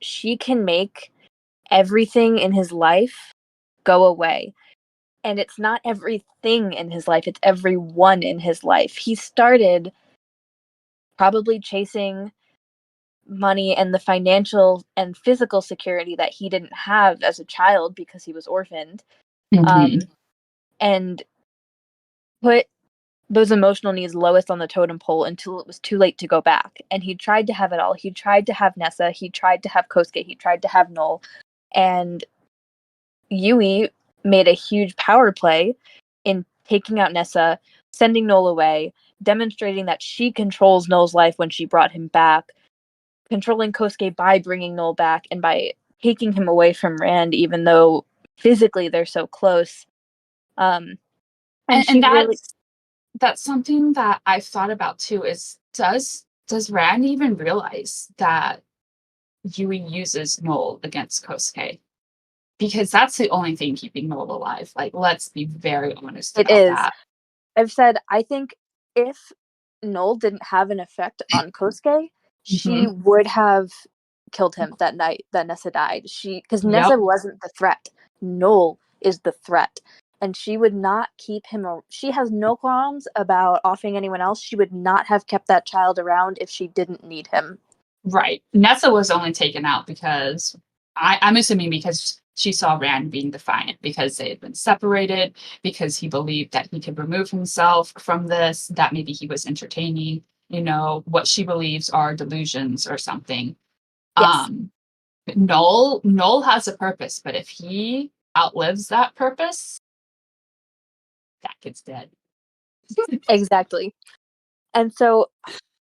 she can make everything in his life go away. And it's not everything in his life, it's everyone in his life. He started probably chasing money and the financial and physical security that he didn't have as a child because he was orphaned, Mhm. um, and put those emotional needs lowest on the totem pole until it was too late to go back. And he tried to have it all. He tried to have Nessa. He tried to have Kousuke. He tried to have Noel. And Yui made a huge power play in taking out Nessa, sending Noel away, demonstrating that she controls Noel's life when she brought him back, controlling Kousuke by bringing Noel back and by taking him away from Rand, even though physically they're so close. Um, and And she really, that's something that I've thought about too, is does Rand even realize that Yui uses Noel against Kousuke. Because that's the only thing keeping Noel alive. Like, let's be very honest It about is. that. I've said I think if Noel didn't have an effect on Kousuke, she Mm-hmm. would have killed him that night that Nessa died. Because Nessa Yep. wasn't the threat. Noel is the threat. And she would not keep him. She has no qualms about offing anyone else. She would not have kept that child around if she didn't need him. Right. Nessa was only taken out because I'm assuming because she saw Rand being defiant, because they had been separated, because he believed that he could remove himself from this, that maybe he was entertaining, what she believes are delusions or something. Yes, Noel has a purpose, but if he outlives that purpose, that kid's dead. exactly. And so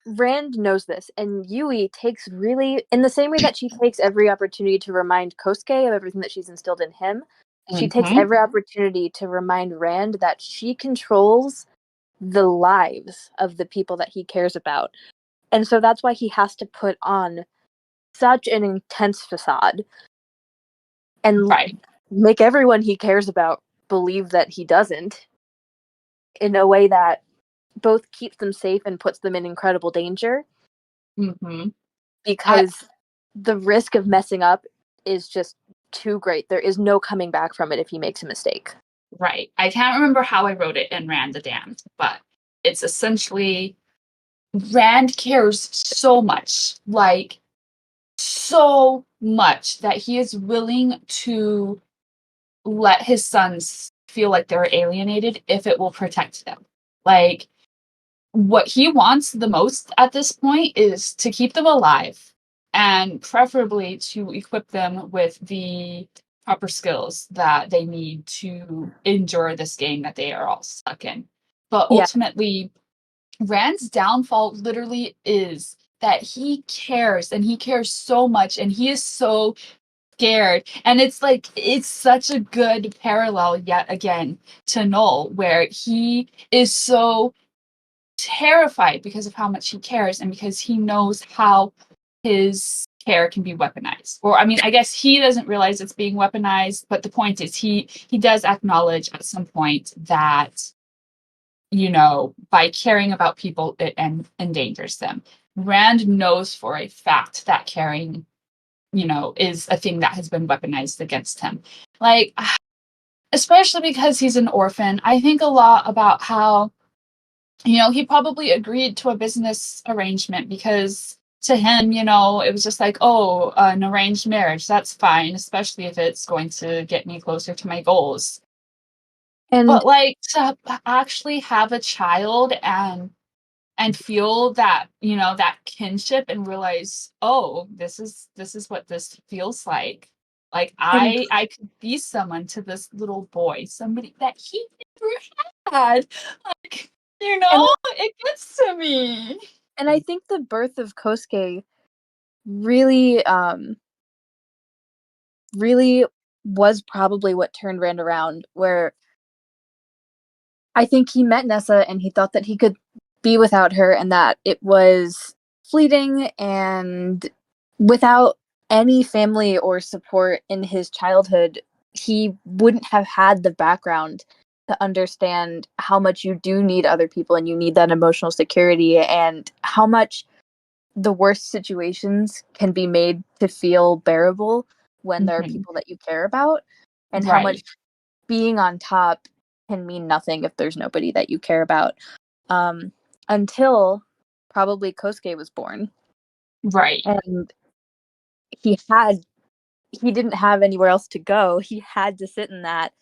Rand knows this, and Yui takes really, in the same way that she takes every opportunity to remind Kosuke of everything that she's instilled in him, she takes Mm-hmm. every opportunity to remind Rand that she controls the lives of the people that he cares about. And so that's why he has to put on such an intense facade and Right. make everyone he cares about believe that he doesn't, in a way that both keeps them safe and puts them in incredible danger, Mm-hmm. I, because the risk of messing up is just too great. There is no coming back from it if he makes a mistake. right. I can't remember how I wrote it in Rand the Damned, but it's essentially Rand cares so much, like so much, that he is willing to let his sons feel like they're alienated if it will protect them. Like, what he wants the most at this point is to keep them alive and preferably to equip them with the proper skills that they need to endure this game that they are all stuck in. But Yeah. ultimately, Rand's downfall literally is that he cares, and he cares so much, and he is so scared. And it's like, it's such a good parallel yet again to Noel, where he is so terrified because of how much he cares and because he knows how his care can be weaponized. Or I mean, I guess he doesn't realize it's being weaponized, but the point is he does acknowledge at some point that, by caring about people, it endangers them. Rand knows for a fact that caring, is a thing that has been weaponized against him. Like, especially because he's an orphan, I think a lot about how, he probably agreed to a business arrangement because to him, it was just like, oh, an arranged marriage, that's fine, especially if it's going to get me closer to my goals. And But like, to actually have a child and feel that, that kinship, and realize, oh, this is what this feels like. Like, and I could be someone to this little boy, somebody that he never had. Like, and it gets to me. and I think the birth of Kosuke really really was probably what turned Rand around, where I think he met Nessa and he thought that he could be without her and that it was fleeting, and without any family or support in his childhood, he wouldn't have had the background to understand how much you do need other people and you need that emotional security, and how much the worst situations can be made to feel bearable when there are Mhm. people that you care about, and how much Right, being on top can mean nothing if there's nobody that you care about. Um, until probably Kosuke was born, right, and he had he didn't have anywhere else to go. He had to sit in that,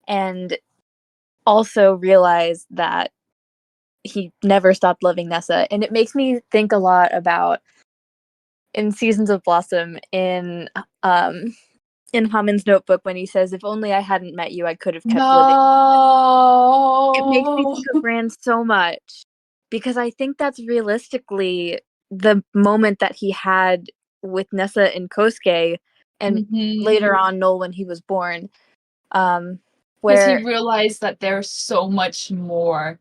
and also realize that he never stopped loving Nessa. And it makes me think a lot about in Seasons of Blossom, in Hamon's notebook, when he says, "If only I hadn't met you, I could have kept living." It makes me no. think of Rand so much, because I think that's realistically the moment that he had with Nessa and Kosuke, and Mhm. later on Noel when he was born, um, Because he where realized that there's so much more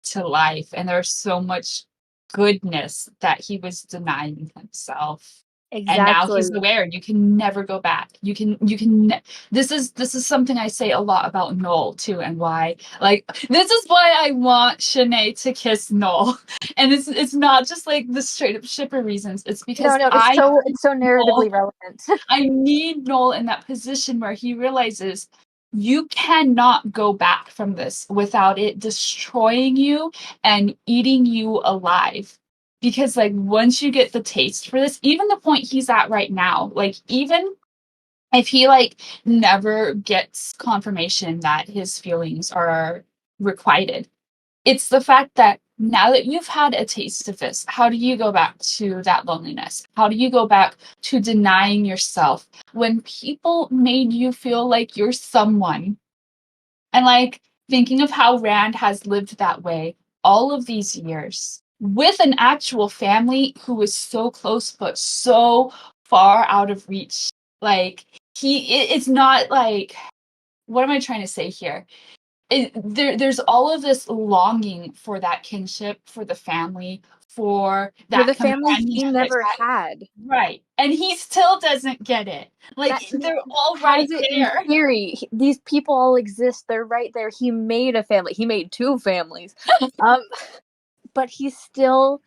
to life, and there's so much goodness that he was denying himself. And now Exactly. he's aware. You can never go back. This is something I say a lot about Noel too, and why, like, this is why I want Shin-Ae to kiss Noel. And it's not just like the straight up shipper reasons. It's because No, it's so narratively relevant. I need Noel in that position where he realizes you cannot go back from this without it destroying you and eating you alive. Because, like, once you get the taste for this, even the point he's at right now, like, even if he, like, never gets confirmation that his feelings are requited, it's the fact that now that you've had a taste of this, how do you go back to that loneliness? How do you go back to denying yourself when people made you feel like you're someone? And, like, thinking of how Rand has lived that way all of these years with an actual family who is so close but so far out of reach. Like, it's not like, what am I trying to say here? There's all of this longing for that kinship, for the family, for For that the family he companionship. never had. Right. And he still doesn't get it. Like, That he they're all right has it in there. theory. These people all exist. They're right there. He made a family. He made two families. Um, but he still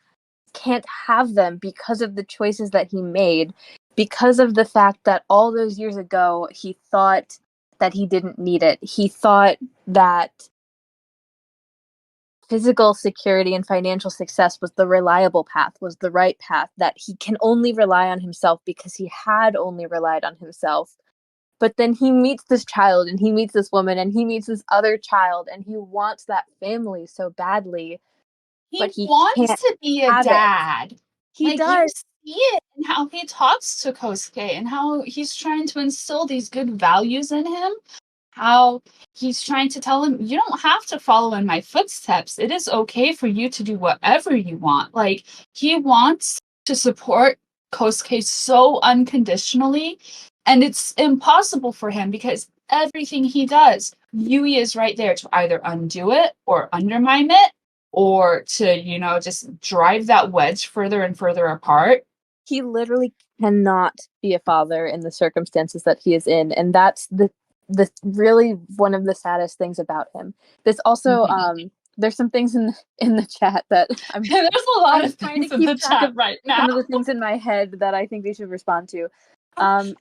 can't have them because of the choices that he made, because of the fact that all those years ago he thought that he didn't need it. He thought that physical security and financial success was the reliable path, was the right path, that he can only rely on himself because he had only relied on himself. But then he meets this child and he meets this woman and he meets this other child and he wants that family so badly, He but he wants can't to be a have it. dad. He Like, you does. see it in how he talks to Kousuke and how he's trying to instill these good values in him. How he's trying to tell him, you don't have to follow in my footsteps. It is okay for you to do whatever you want. Like, he wants to support Kosuke so unconditionally, and it's impossible for him because everything he does, Yui is right there to either undo it or undermine it, or to, just drive that wedge further and further apart. He literally cannot be a father in the circumstances that he is in, and that's the really one of the saddest things about him. There's also there's some things in the chat that There's a lot I'm of trying to things in keep the track chat of right now. some of the things in my head that I think we should respond to. There's a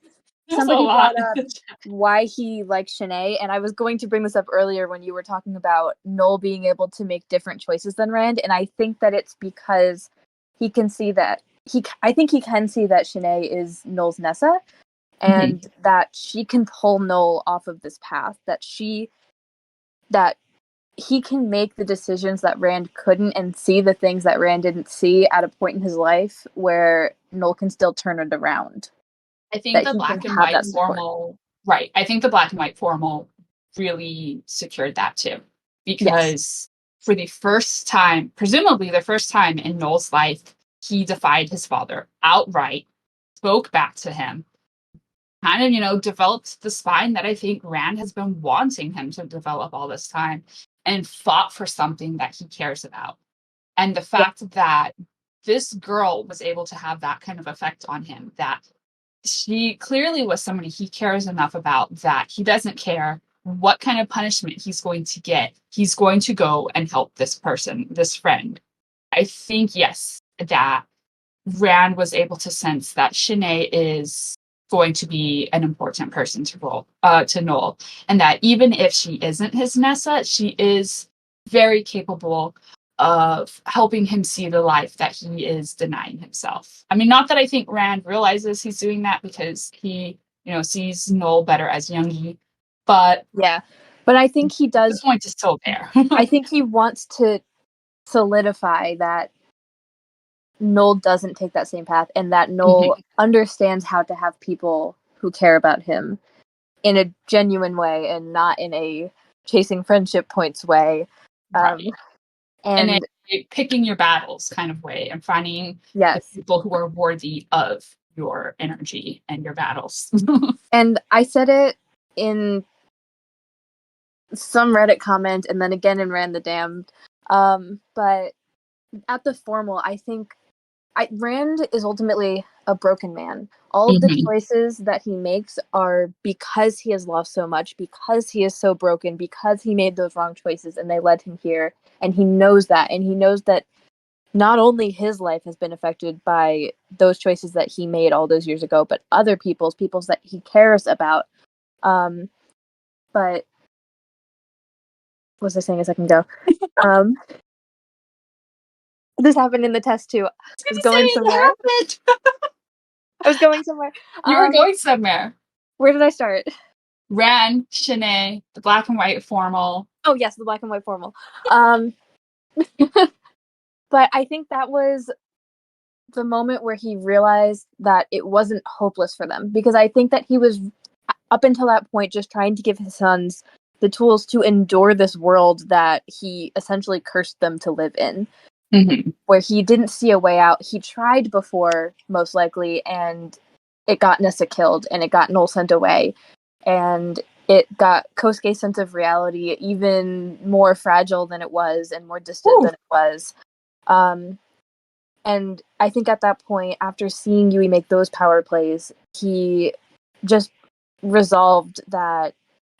Somebody lot brought in up the chat. why he likes Shin-Ae, and I was going to bring this up earlier when you were talking about Noel being able to make different choices than Rand, and I think that it's because he can see that I think he can see that Shin-Ae is Noel's Nessa, and that she can pull Noel off of this path, that he can make the decisions that Rand couldn't and see the things that Rand didn't see at a point in his life where Noel can still turn it around. I think That the he can black and have white that support. formal, right. I think the black and white formal really secured that too. Yes. Because for the first time, presumably the first time in Noel's life, he defied his father outright, spoke back to him, kind of, developed the spine that I think Rand has been wanting him to develop all this time, and fought for something that he cares about. And the fact that this girl was able to have that kind of effect on him, that she clearly was somebody he cares enough about that he doesn't care what kind of punishment he's going to get. He's going to go and help this person, this friend. I think, yes, that Rand was able to sense that Shin-Ae is going to be an important person to Noel, and that even if she isn't his Nessa, she is very capable of helping him see the life that he is denying himself. I mean, not that I think Rand realizes he's doing that because he, sees Noel better as Youngie, but yeah, but I think he the does. point is still there. I think he wants to solidify that Noel doesn't take that same path and that Noel understands how to have people who care about him in a genuine way and not in a chasing friendship points way. Right. And And picking your battles kind of way, and finding the yes, people who are worthy of your energy and your battles. and I said it in some Reddit comment and then again in Ran the Damned. But at the formal, I think Rand is ultimately a broken man. All of the Mhm. choices that he makes are because he has lost so much, because he is so broken, because he made those wrong choices and they led him here. And he knows that. And he knows that not only his life has been affected by those choices that he made all those years ago, but other people's that he cares about. But what was I saying a second ago? Um, this happened in the test too. I was Say going it somewhere. happened. I was going somewhere. You were going somewhere. Where did I start? Ran, Shin-Ae, the black and white formal. Oh yes, the black and white formal. But I think that was the moment where he realized that it wasn't hopeless for them, because I think that he was up until that point just trying to give his sons the tools to endure this world that he essentially cursed them to live in, where he didn't see a way out. He tried before, most likely, and it got Nessa killed and it got Noel sent away, and it got Kousuke's sense of reality even more fragile than it was and more distant than it was. And I think at that point, after seeing Yui make those power plays, he just resolved that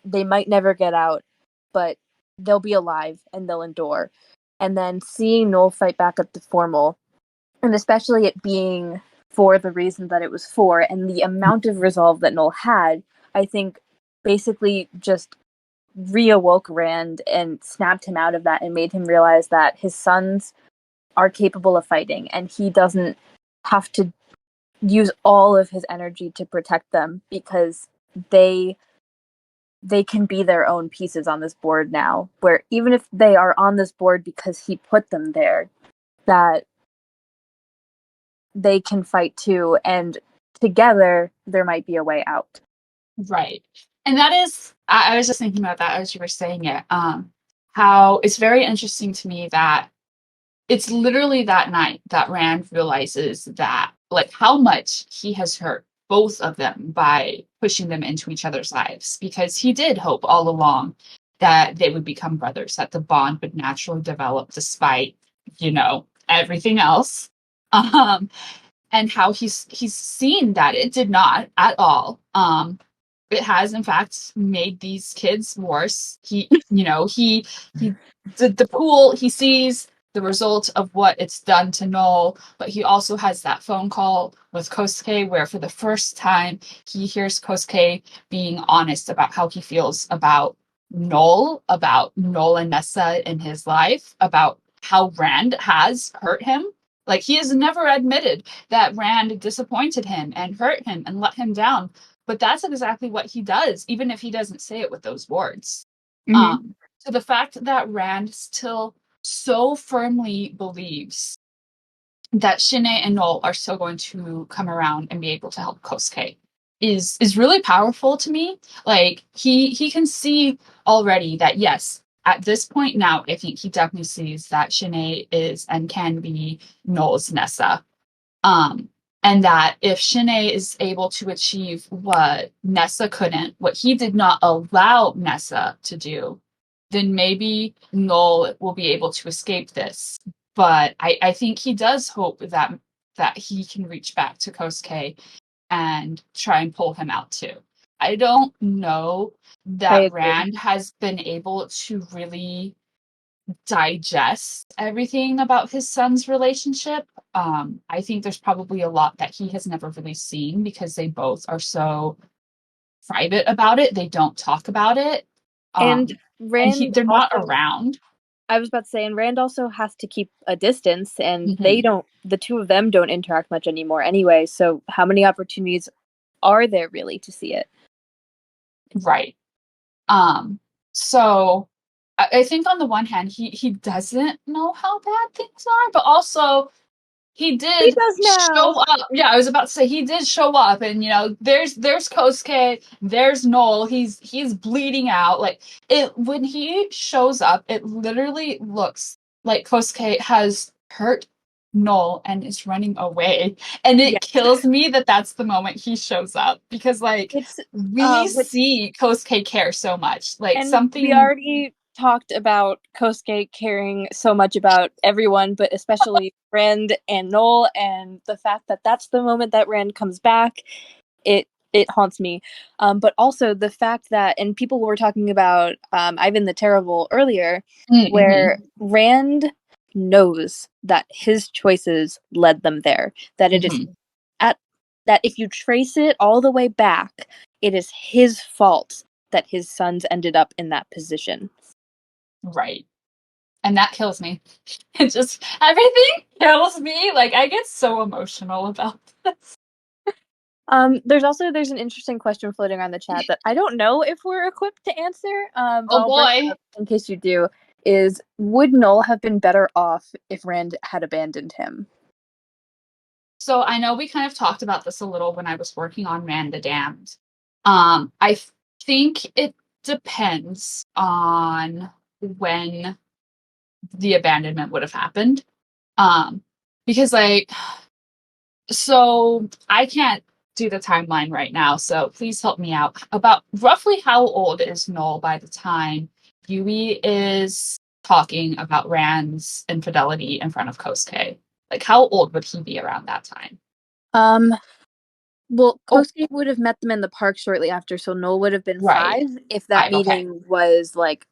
they might never get out, but they'll be alive and they'll endure. And then seeing Noel fight back at the formal, and especially it being for the reason that it was for, and the amount of resolve that Noel had, I think basically just reawoke Rand and snapped him out of that and made him realize that his sons are capable of fighting and he doesn't have to use all of his energy to protect them, because they can be their own pieces on this board now, where even if they are on this board because he put them there, that they can fight too, and together there might be a way out. Right. And that is, I was just thinking about that as you were saying it. How it's very interesting to me that it's literally that night that Rand realizes that, like, how much he has hurt both of them by pushing them into each other's lives, because he did hope all along that they would become brothers, that the bond would naturally develop despite, everything else. Um, and how he's seen that it did not at all. It has in fact made these kids worse. He did the pool, he sees the result of what it's done to Noel, but he also has that phone call with Kousuke where for the first time he hears Kousuke being honest about how he feels about Noel and Nessa in his life, about how Rand has hurt him. Like, he has never admitted that Rand disappointed him and hurt him and let him down. But that's exactly what he does, even if he doesn't say it with those words. So the fact that Rand still so firmly believes that Shin-Ae and Noel are still going to come around and be able to help Kousuke is really powerful to me. Like, he can see already that, yes, at this point now, I think he definitely sees that Shin-Ae is and can be Noel's Nessa. And that if Shin-Ae is able to achieve what Nessa couldn't, what he did not allow Nessa to do, then maybe Noel will be able to escape this. But I think he does hope that he can reach back to Kousuke and try and pull him out too. I don't know I that agree. Rand has been able to really digest everything about his son's relationship. I think there's probably a lot that he has never really seen because they both are so private about it. They don't talk about it. And They're not around. I was about to say, and Rand also has to keep a distance, and Mm-hmm. the two of them don't interact much anymore anyway, so how many opportunities are there really to see it? Right. So I think on the one hand, he doesn't know how bad things are, but also he He did does show now! up. Yeah, I was about to say he did show up, and there's Kousuke, there's Noel. He's bleeding out. Like, it when he shows up, it literally looks like Kousuke has hurt Noel and is running away, and Yeah. it kills me that that's the moment he shows up, because, like, It's we with see Kousuke care so much, like and we something. already talked about Kousuke caring so much about everyone, but especially Rand and Noel, and the fact that that's the moment that Rand comes back, it haunts me. But also the fact that, and people were talking about Ivan the Terrible earlier, where Rand knows that his choices led them there. That it is that if you trace it all the way back, it is his fault that his sons ended up in that position. Right. And that kills me. It just, everything kills me. Like, I get so emotional about this. There's an interesting question floating around the chat that I don't know if we're equipped to answer. But I'll bring it up in case you do. Is would Noel have been better off if Rand had abandoned him? So I know we kind of talked about this a little when I was working on Rand the Damned. I think it depends on when the abandonment would have happened. Because like, so I can't do the timeline right now, so please help me out. About roughly how old is Noel by the time Yui is talking about Rand's infidelity in front of Kousuke? Like, how old would he be around that time? Well, Kousuke would have met them in the park shortly after, so Noel would have been 5 if that meeting was like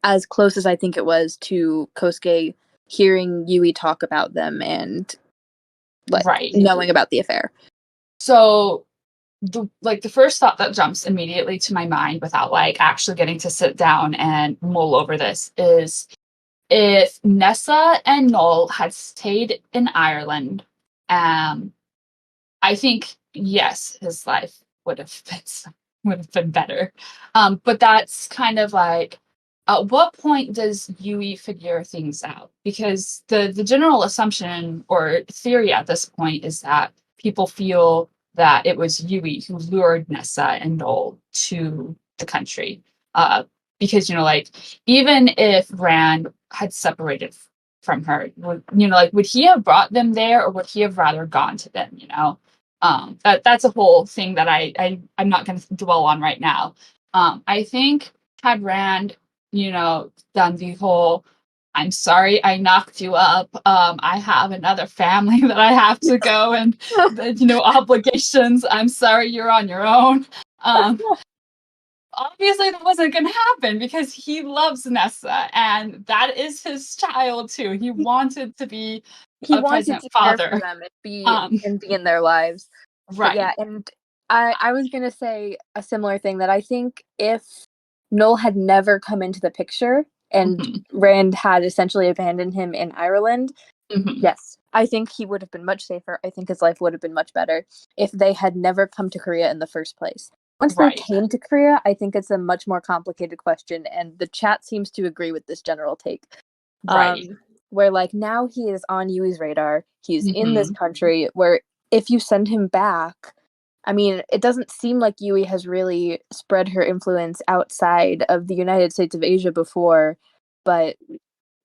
as close as I think it was to Kousuke hearing Yui talk about them and knowing about the affair. So the first thought that jumps immediately to my mind without like actually getting to sit down and mull over this is if Nessa and Noel had stayed in Ireland, I think yes, his life would have been better. But that's kind of like, at what point does Yui figure things out? Because the general assumption or theory at this point is that people feel that it was Yui who lured Nessa and Noel to the country. Because, like, even if Rand had separated from her, would he have brought them there, or would he have rather gone to them, that's a whole thing that I'm not going to dwell on right now. I think had Rand, done the whole, I'm sorry I knocked you up. I have another family that I have to go and, obligations. I'm sorry you're on your own. Obviously that wasn't going to happen because he loves Nessa and that is his child too. He wanted to be a present father. Care for them and be in their lives. Right. But yeah, and I was going to say a similar thing, that I think if Noel had never come into the picture and Rand had essentially abandoned him in Ireland, yes, I think he would have been much safer. I think his life would have been much better if they had never come to Korea in the first place. Once they came to Korea, I think it's a much more complicated question, and the chat seems to agree with this general take. Where like now he is on Yui's radar, he's in this country, where if you send him back, I mean, it doesn't seem like Yui has really spread her influence outside of the United States of Asia before, but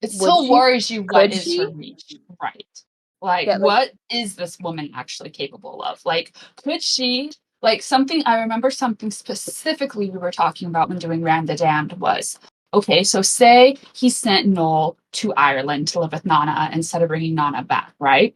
it still worries you. What is her reach? Right. Like, what is this woman actually capable of? Like, could she, like, I remember something specifically we were talking about when doing Rand the Damned was, okay, so say he sent Noel to Ireland to live with Nana instead of bringing Nana back, right?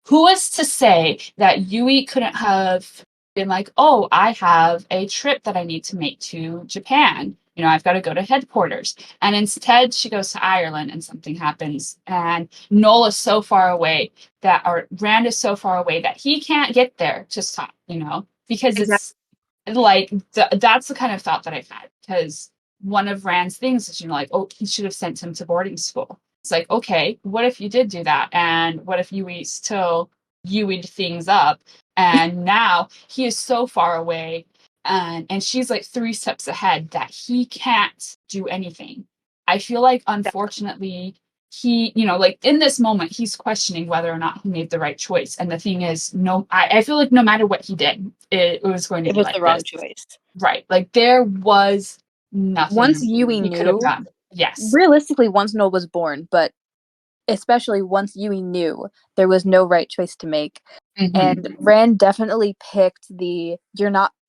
Who is to say that Yui couldn't have been like, oh, I have a trip that I need to make to Japan. I've got to go to headquarters. And instead, she goes to Ireland and something happens. And Noel is so far away or Rand is so far away that he can't get there to stop, because it's like, that's the kind of thought that I've had. Because one of Rand's things is, like, oh, he should have sent him to boarding school. It's like, okay, what if you did do that? And what if Yui still Yui'd things up? And now he is so far away and she's like 3 steps ahead that he can't do anything. I feel like, unfortunately, he, like in this moment, he's questioning whether or not he made the right choice. And the thing is, I feel like no matter what he did, it was going to be like the wrong choice. Right. Like there was nothing once Yui could have done. Yes. Realistically, once Noel was born, but especially once Yui knew, there was no right choice to make. And Rand definitely picked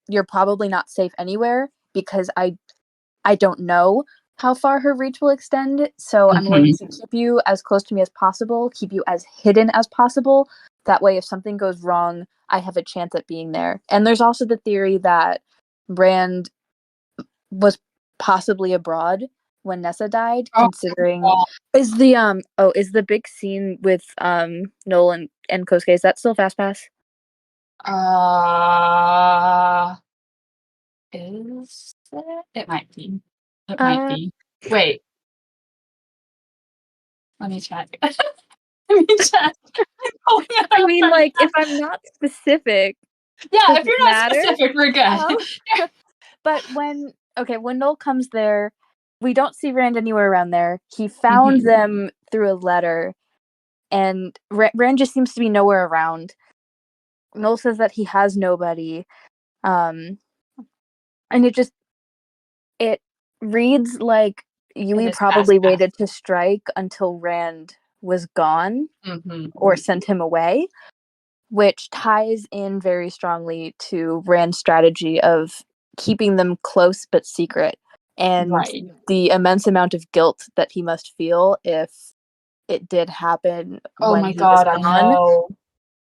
you're probably not safe anywhere because I don't know. how far her reach will extend. So I'm going to keep you as close to me as possible, keep you as hidden as possible. That way, if something goes wrong, I have a chance at being there. And there's also the theory that Rand was possibly abroad when Nessa died, Oh, considering is the big scene with Noel and Kousuke, is that still Fast Pass? Is it? It might be. It might be. Wait, let me check. Let me check. I mean, like, if I'm not specific, yeah, does if it you're not matter? specific, we're good. But when Noel comes there, we don't see Rand anywhere around there. He found them through a letter, and Rand just seems to be nowhere around. Noel says that he has nobody, and it reads like Yui probably waited to strike until Rand was gone or sent him away, which ties in very strongly to Rand's strategy of keeping them close but secret, and the immense amount of guilt that he must feel if it did happen when he was gone. I know.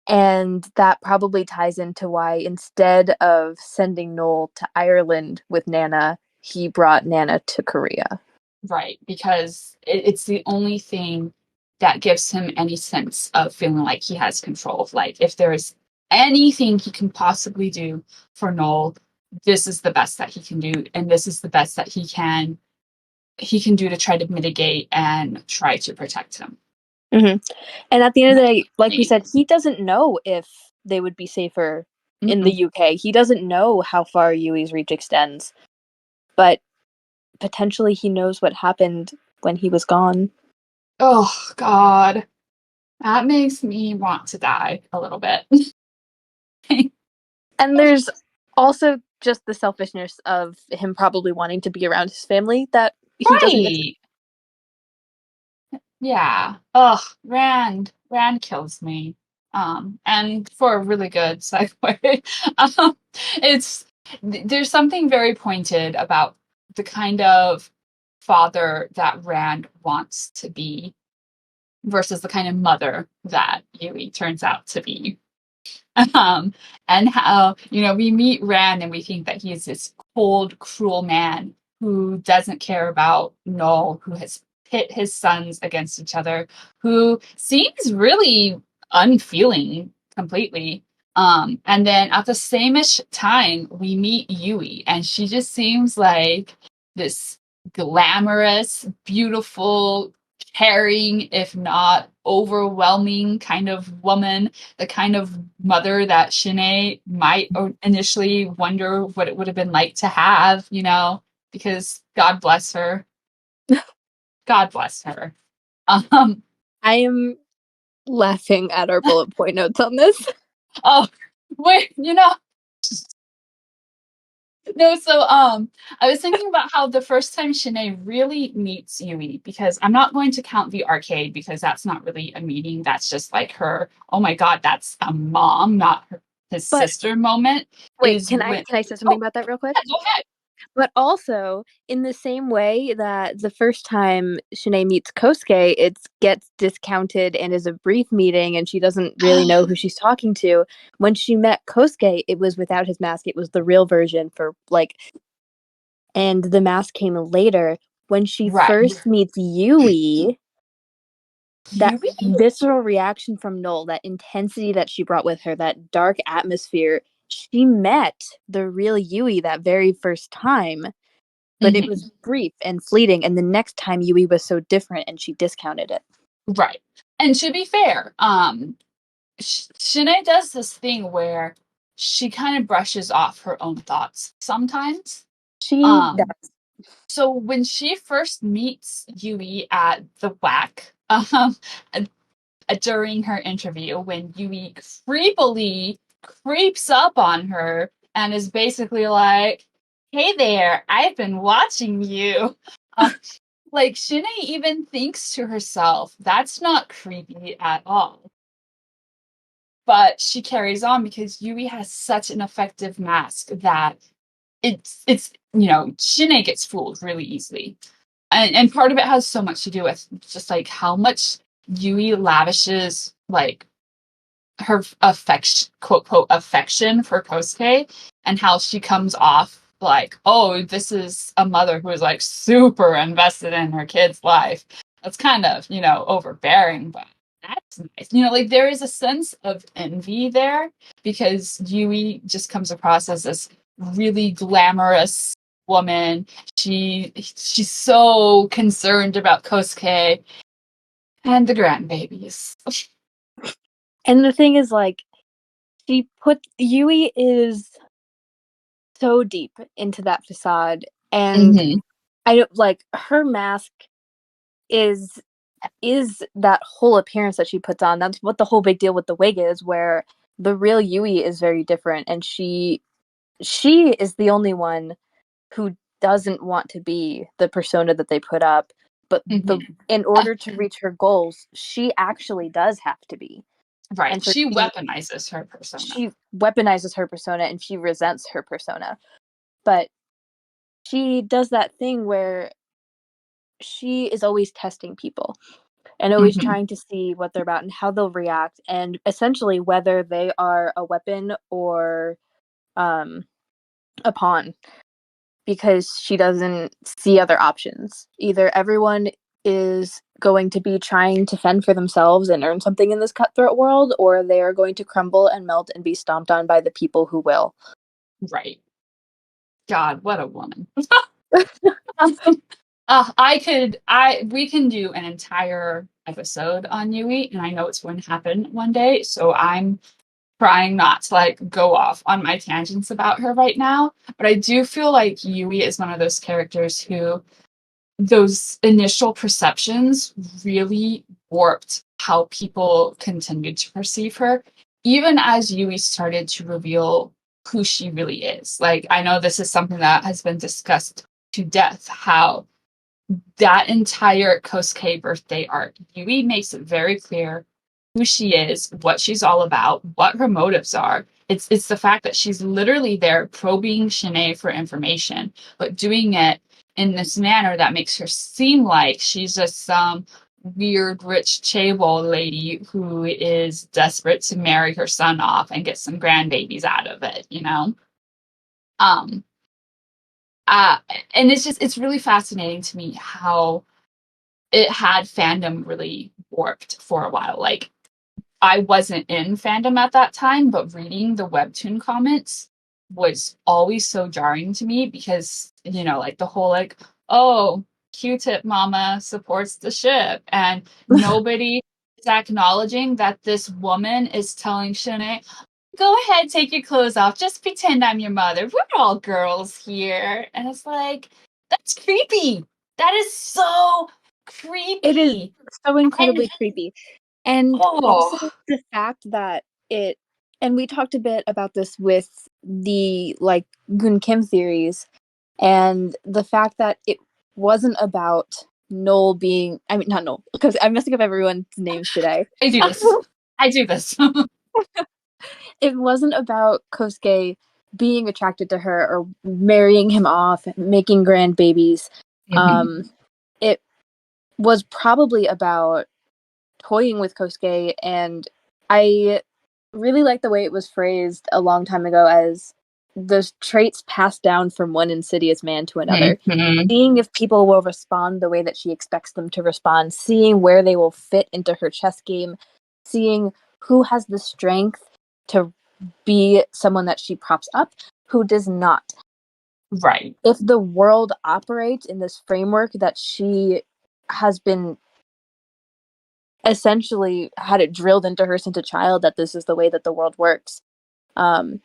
And that probably ties into why instead of sending Noel to Ireland with Nana, he brought Nana to Korea. Right, because it's the only thing that gives him any sense of feeling like he has control. Like, if there is anything he can possibly do for Noel, this is the best that he can do, and this is the best that he can do to try to mitigate and try to protect him. And at the end of the day, like we said, he doesn't know if they would be safer in the UK. He doesn't know how far Yui's reach extends, but potentially he knows what happened when he was gone. Oh, God. That makes me want to die a little bit. And there's also just the selfishness of him probably wanting to be around his family that he doesn't get to. Yeah. Ugh, Rand kills me. And for a really good segue, it's there's something very pointed about the kind of father that Rand wants to be versus the kind of mother that Yui turns out to be. And how, we meet Rand and we think that he's this cold, cruel man who doesn't care about Noel, who has pit his sons against each other, who seems really unfeeling completely. And then at the same-ish time, we meet Yui, and she just seems like this glamorous, beautiful, caring, if not overwhelming kind of woman, the kind of mother that Shin-Ae might initially wonder what it would have been like to have, because God bless her. God bless her. I am laughing at our bullet point notes on this. Oh, wait, No, so I was thinking about how the first time Shin-Ae really meets Yui, because I'm not going to count the arcade because that's not really a meeting. That's just like her, oh my God, that's a mom, not his sister moment. Wait, can I say something about that real quick? Yeah, go ahead. But also, in the same way that the first time Shin-Ae meets Kousuke, it gets discounted and is a brief meeting and she doesn't really know who she's talking to. When she met Kousuke, it was without his mask. It was the real version and the mask came later. When she first meets Yui, that visceral reaction from Noel, that intensity that she brought with her, that dark atmosphere, she met the real Yui that very first time. But it was brief and fleeting, and the next time Yui was so different and she discounted it. Right. And to be fair, Shin-Ae does this thing where she kind of brushes off her own thoughts sometimes. She does. So when she first meets Yui at the WAC, during her interview, when Yui creepily creeps up on her and is basically like, "Hey there, I've been watching you." Like, Shin-Ae even thinks to herself, that's not creepy at all. But she carries on because Yui has such an effective mask that it's Shin-Ae gets fooled really easily. and part of it has so much to do with just like how much Yui lavishes like her affection, quote quote affection for Kousuke, and how she comes off like, oh, this is a mother who is like super invested in her kid's life. That's kind of, overbearing, but that's nice. Like there is a sense of envy there because Yui just comes across as this really glamorous woman. She's so concerned about Kousuke and the grandbabies. And the thing is, like, Yui is so deep into that facade, and Mm-hmm. I don't like her mask is that whole appearance that she puts on. That's what the whole big deal with the wig is, where the real Yui is very different, and she is the only one who doesn't want to be the persona that they put up. But Mm-hmm. in order to reach her goals, she actually does have to be. Right. And so She weaponizes her persona. she weaponizes her persona and she resents her persona. But she does that thing where she is always testing people and always Mm-hmm. trying to see what they're about and how they'll react, and essentially whether they are a weapon or um, a pawn, because she doesn't see other options. Either everyone is going to be trying to fend for themselves and earn something in this cutthroat world, or they are going to crumble and melt and be stomped on by the people who will. Right. God, what a woman. um, We can do an entire episode on Yui, and I know it's going to happen one day, so I'm trying not to like go off on my tangents about her right now. But I do feel like Yui is one of those characters who those initial perceptions really warped how people continued to perceive her, even as Yui started to reveal who she really is. Like, I know this is something that has been discussed to death, how that entire Kousuke birthday arc, Yui makes it very clear who she is, what she's all about, what her motives are. It's the fact that she's literally there probing Shin-Ae for information, but doing it in this manner that makes her seem like she's just some weird rich chaebol lady who is desperate to marry her son off and get some grandbabies out of it. Um uh and it's really fascinating to me how it had fandom really warped for a while. Like I wasn't in fandom at that time, but reading the webtoon comments was always so jarring to me because, like the whole like, oh, Q-tip mama supports the ship and nobody is acknowledging that this woman is telling Shin-Ae, go ahead, take your clothes off, just pretend I'm your mother. We're all girls here. And it's like, that's creepy. That is so it is creepy. so And incredibly creepy. And also oh, the fact that and we talked a bit about this with the like Gun Kim theories, and the fact that it wasn't about Noel being, I mean, not Noel, because I'm messing up everyone's names today. I do this. I do this. It wasn't about Kosuke being attracted to her or marrying him off, making grandbabies. Mhm. It was probably about toying with Kosuke, and I really like the way it was phrased a long time ago as the traits passed down from one insidious man to another. Mhm. Seeing if people will respond the way that she expects them to respond, seeing where they will fit into her chess game, seeing who has the strength to be someone that she props up, who does not. Right. If the world operates in this framework that she has been essentially had it drilled into her since a child that this is the way that the world works, um,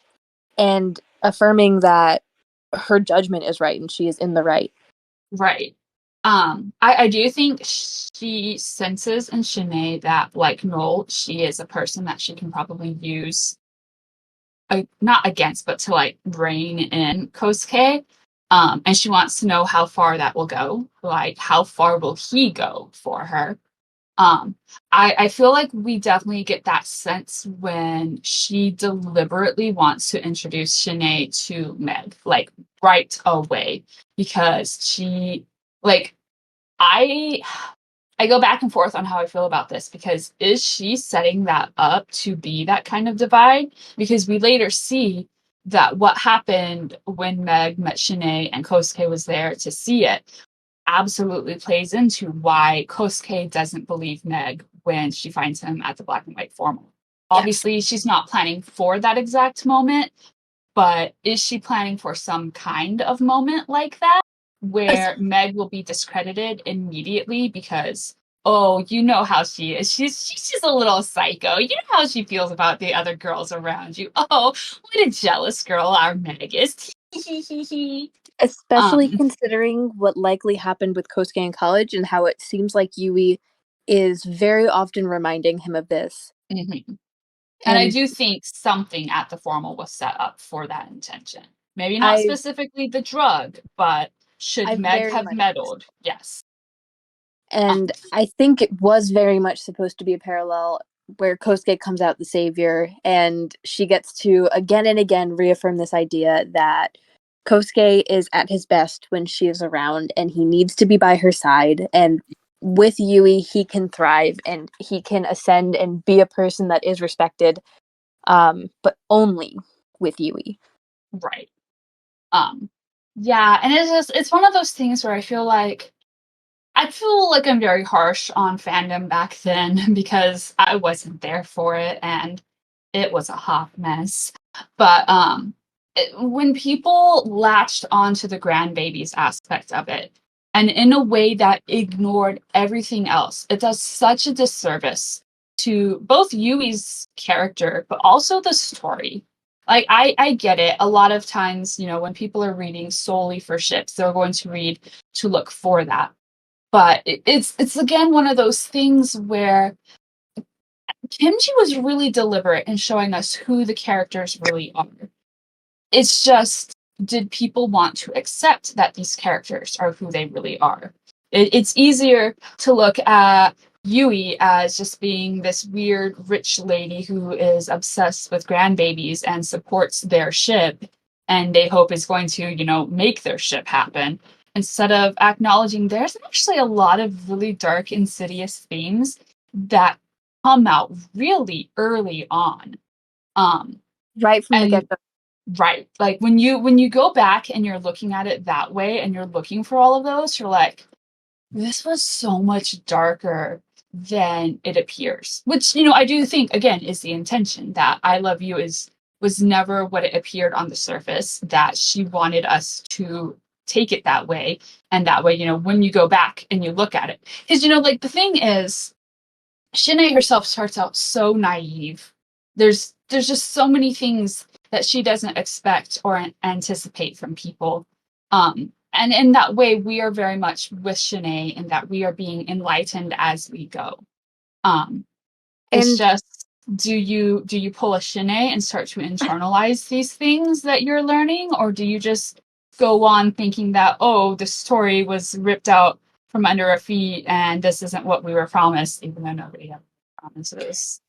and affirming that her judgment is right and she is in the right. Right. I do think she senses in Shanae that, like Noel, she is a person that she can probably use, not against, but to like rein in Kosuke. And she wants to know how far that will go. Like, how far will he go for her? Um, I feel like we definitely get that sense when she deliberately wants to introduce Shanae to Meg, like right away, because she like I I go back and forth on how I feel about this because is she setting that up to be that kind of divide? Because we later see that what happened when Meg met Shin-Ae and Kousuke was there to see it absolutely plays into why Kousuke doesn't believe Meg when she finds him at the black and white formal. Yeah. Obviously, she's not planning for that exact moment, but is she planning for some kind of moment like that where Meg will be discredited immediately because, oh, you know how she is. She's just a little psycho. You know how she feels about the other girls around you. Oh, what a jealous girl our Meg is. Especially um, considering what likely happened with Kosuke in college and how it seems like Yui is very often reminding him of this. mhm. And I And do think something at the formal was set up for that intention. Maybe not I specifically the drug, but should I Meg very have much meddled? Yes. and I think it was very much supposed to be a parallel where Kosuke comes out the savior and she gets to again and again reaffirm this idea that Kosuke is at his best when she is around and he needs to be by her side, and with Yui he can thrive and he can ascend and be a person that is respected, but only with Yui. Right. Um, yeah, and it's one of those things where I feel like I'm very harsh on fandom back then because I wasn't there for it and it was a hot mess. But when people latched onto the grandbabies aspect of it, and in a way that ignored everything else, it does such a disservice to both Yui's character, but also the story. Like I get it. A lot of times, when people are reading solely for ships, they're going to read to look for that. But it's again one of those things where Kimchi was really deliberate in showing us who the characters really are. It's just, did people want to accept that these characters are who they really are? It's easier to look at Yui as just being this weird rich lady who is obsessed with grandbabies and supports their ship, and they hope is going to, make their ship happen. Instead of acknowledging there's actually a lot of really dark, insidious themes that come out really early on. Um, Right from the and get-go. Right. Like when you go back and you're looking at it that way and you're looking for all of those, you're like, this was so much darker than it appears. Which, I do think again is the intention that I Love You is was never what it appeared on the surface, that she wanted us to take it that way. And that way, when you go back and you look at it. Because like the thing is, Shin-Ae herself starts out so naive. There's just so many things that she doesn't expect or anticipate from people. And in that way, we are very much with Shin-Ae in that we are being enlightened as we go. Um, it's And just, do you pull a Shin-Ae and start to internalize these things that you're learning, or do you just go on thinking that, oh, the story was ripped out from under our feet and this isn't what we were promised, even though nobody had promises.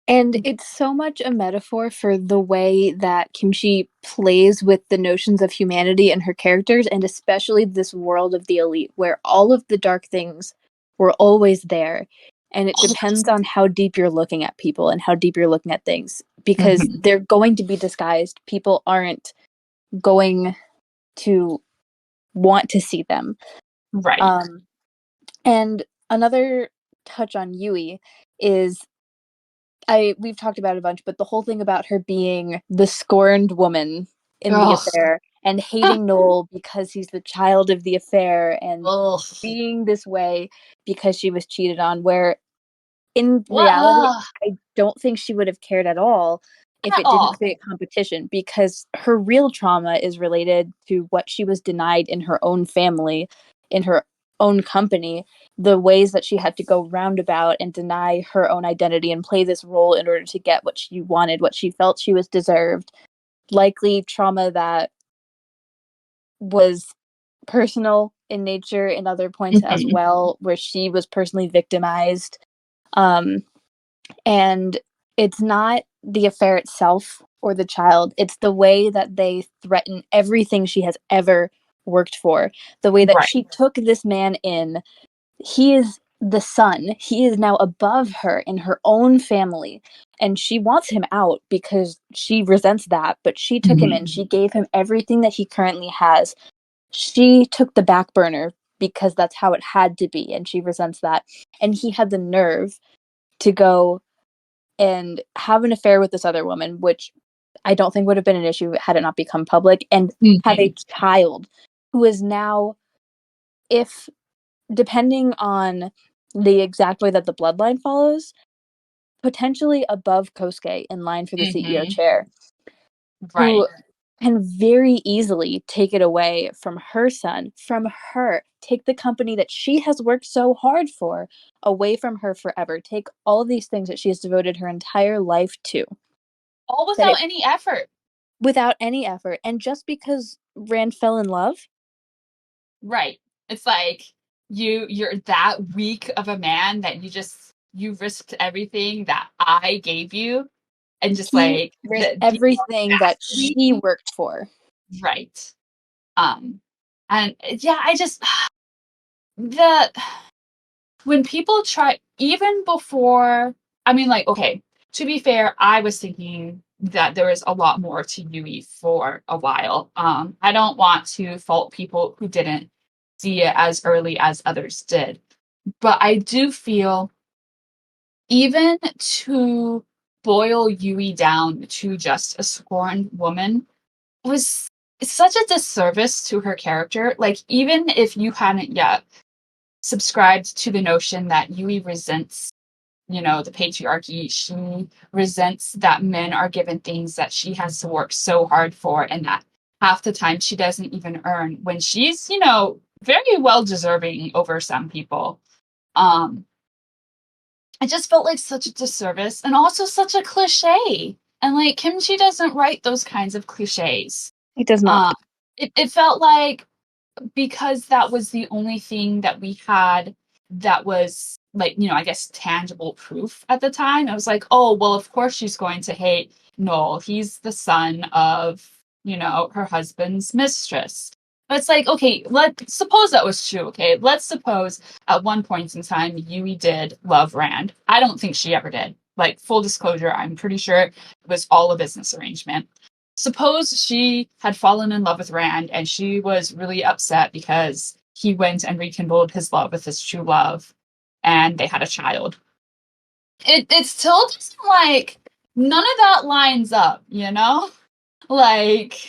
And it's so much a metaphor for the way that Kimchi plays with the notions of humanity and her characters, and especially this world of the elite, where all of the dark things were always there. And it depends on how deep you're looking at people and how deep you're looking at things, because Mhm. they're going to be disguised. People aren't going to want to see them. Right. Um, and another touch on Yui is we've talked about it a bunch, but the whole thing about her being the scorned woman in the Ugh. affair and hating Noel because he's the child of the affair and Ugh. being this way because she was cheated on, where in What? reality, I don't think she would have cared at all if At it didn't all. create competition, because her real trauma is related to what she was denied in her own family, in her own company, the ways that she had to go roundabout and deny her own identity and play this role in order to get what she wanted, what she felt she was deserved. Likely trauma that was personal in nature in other points as Mhm. well, where she was personally victimized. Um, and it's not the affair itself or the child, it's the way that they threaten everything she has ever worked for, the way that Right. she took this man in. He is the son. He is now above her in her own family. And she wants him out because she resents that. But she took him in. She gave him everything that he currently has. She took the back burner because that's how it had to be. And she resents that. And he had the nerve to go and have an affair with this other woman, which I don't think would have been an issue had it not become public, and have a child who is now, if depending on the exact way that the bloodline follows, potentially above Kousuke in line for the CEO chair, Right. who can very easily take it away from her son, from her, take the company that she has worked so hard for away from her forever, take all of these things that she has devoted her entire life to. All without any effort. Without any effort. And just because Rand fell in love? Right. It's like you're that weak of a man that you risked everything that I gave you, and just He like risked the everything that audacity. she worked for. Right. And yeah, I just the when people try, even before, I mean, like, okay, to be fair, I was thinking that there was a lot more to Yui for a while. I don't want to fault people who didn't see it as early as others did, but I do feel, even to boil Yui down to just a scorned woman was such a disservice to her character. Like, even if you hadn't yet subscribed to the notion that Yui resents, the patriarchy, she resents that men are given things that she has to work so hard for, and that half the time she doesn't even earn, when she's, very well deserving over some people. Um, I just felt like such a disservice, and also such a cliche. And like, Kimchi doesn't write those kinds of cliches. It does Uh, not. it felt like, because that was the only thing that we had that was like, I guess tangible proof at the time. I was like, oh, well, of course she's going to hate Noel. He's the son of, her husband's mistress. But it's like, okay, let's suppose that was true. Okay, let's suppose at one point in time Yui did love Rand. I don't think she ever did. Like, full disclosure, I'm pretty sure it was all a business arrangement. Suppose she had fallen in love with Rand and she was really upset because he went and rekindled his love with his true love and they had a child. It still doesn't, like, none of that lines up, you know? Like,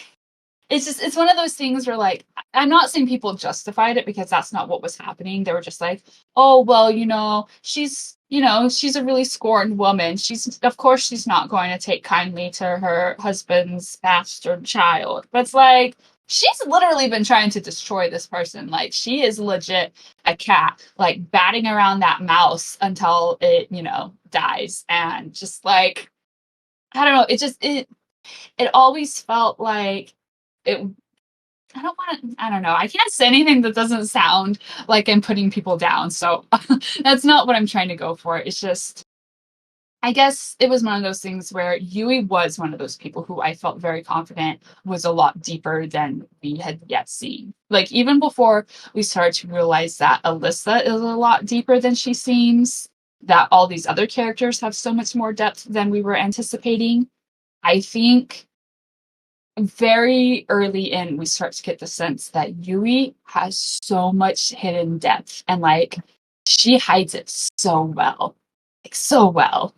it's one of those things where, like, I'm not saying people justified it, because that's not what was happening. They were just like, oh, well, she's a really scorned woman. Of course she's not going to take kindly to her husband's bastard child. But it's like, she's literally been trying to destroy this person. Like, she is legit a cat, like, batting around that mouse until it, dies. And just like, I don't know, it always felt like it. I don't know. I can't say anything that doesn't sound like I'm putting people down. So that's not what I'm trying to go for. It's just, I guess it was one of those things where Yui was one of those people who I felt very confident was a lot deeper than we had yet seen. Like, even before we started to realize that Alyssa is a lot deeper than she seems, that all these other characters have so much more depth than we were anticipating. I think very early in, we start to get the sense that Yui has so much hidden depth, and like, she hides it so well. Like, so well.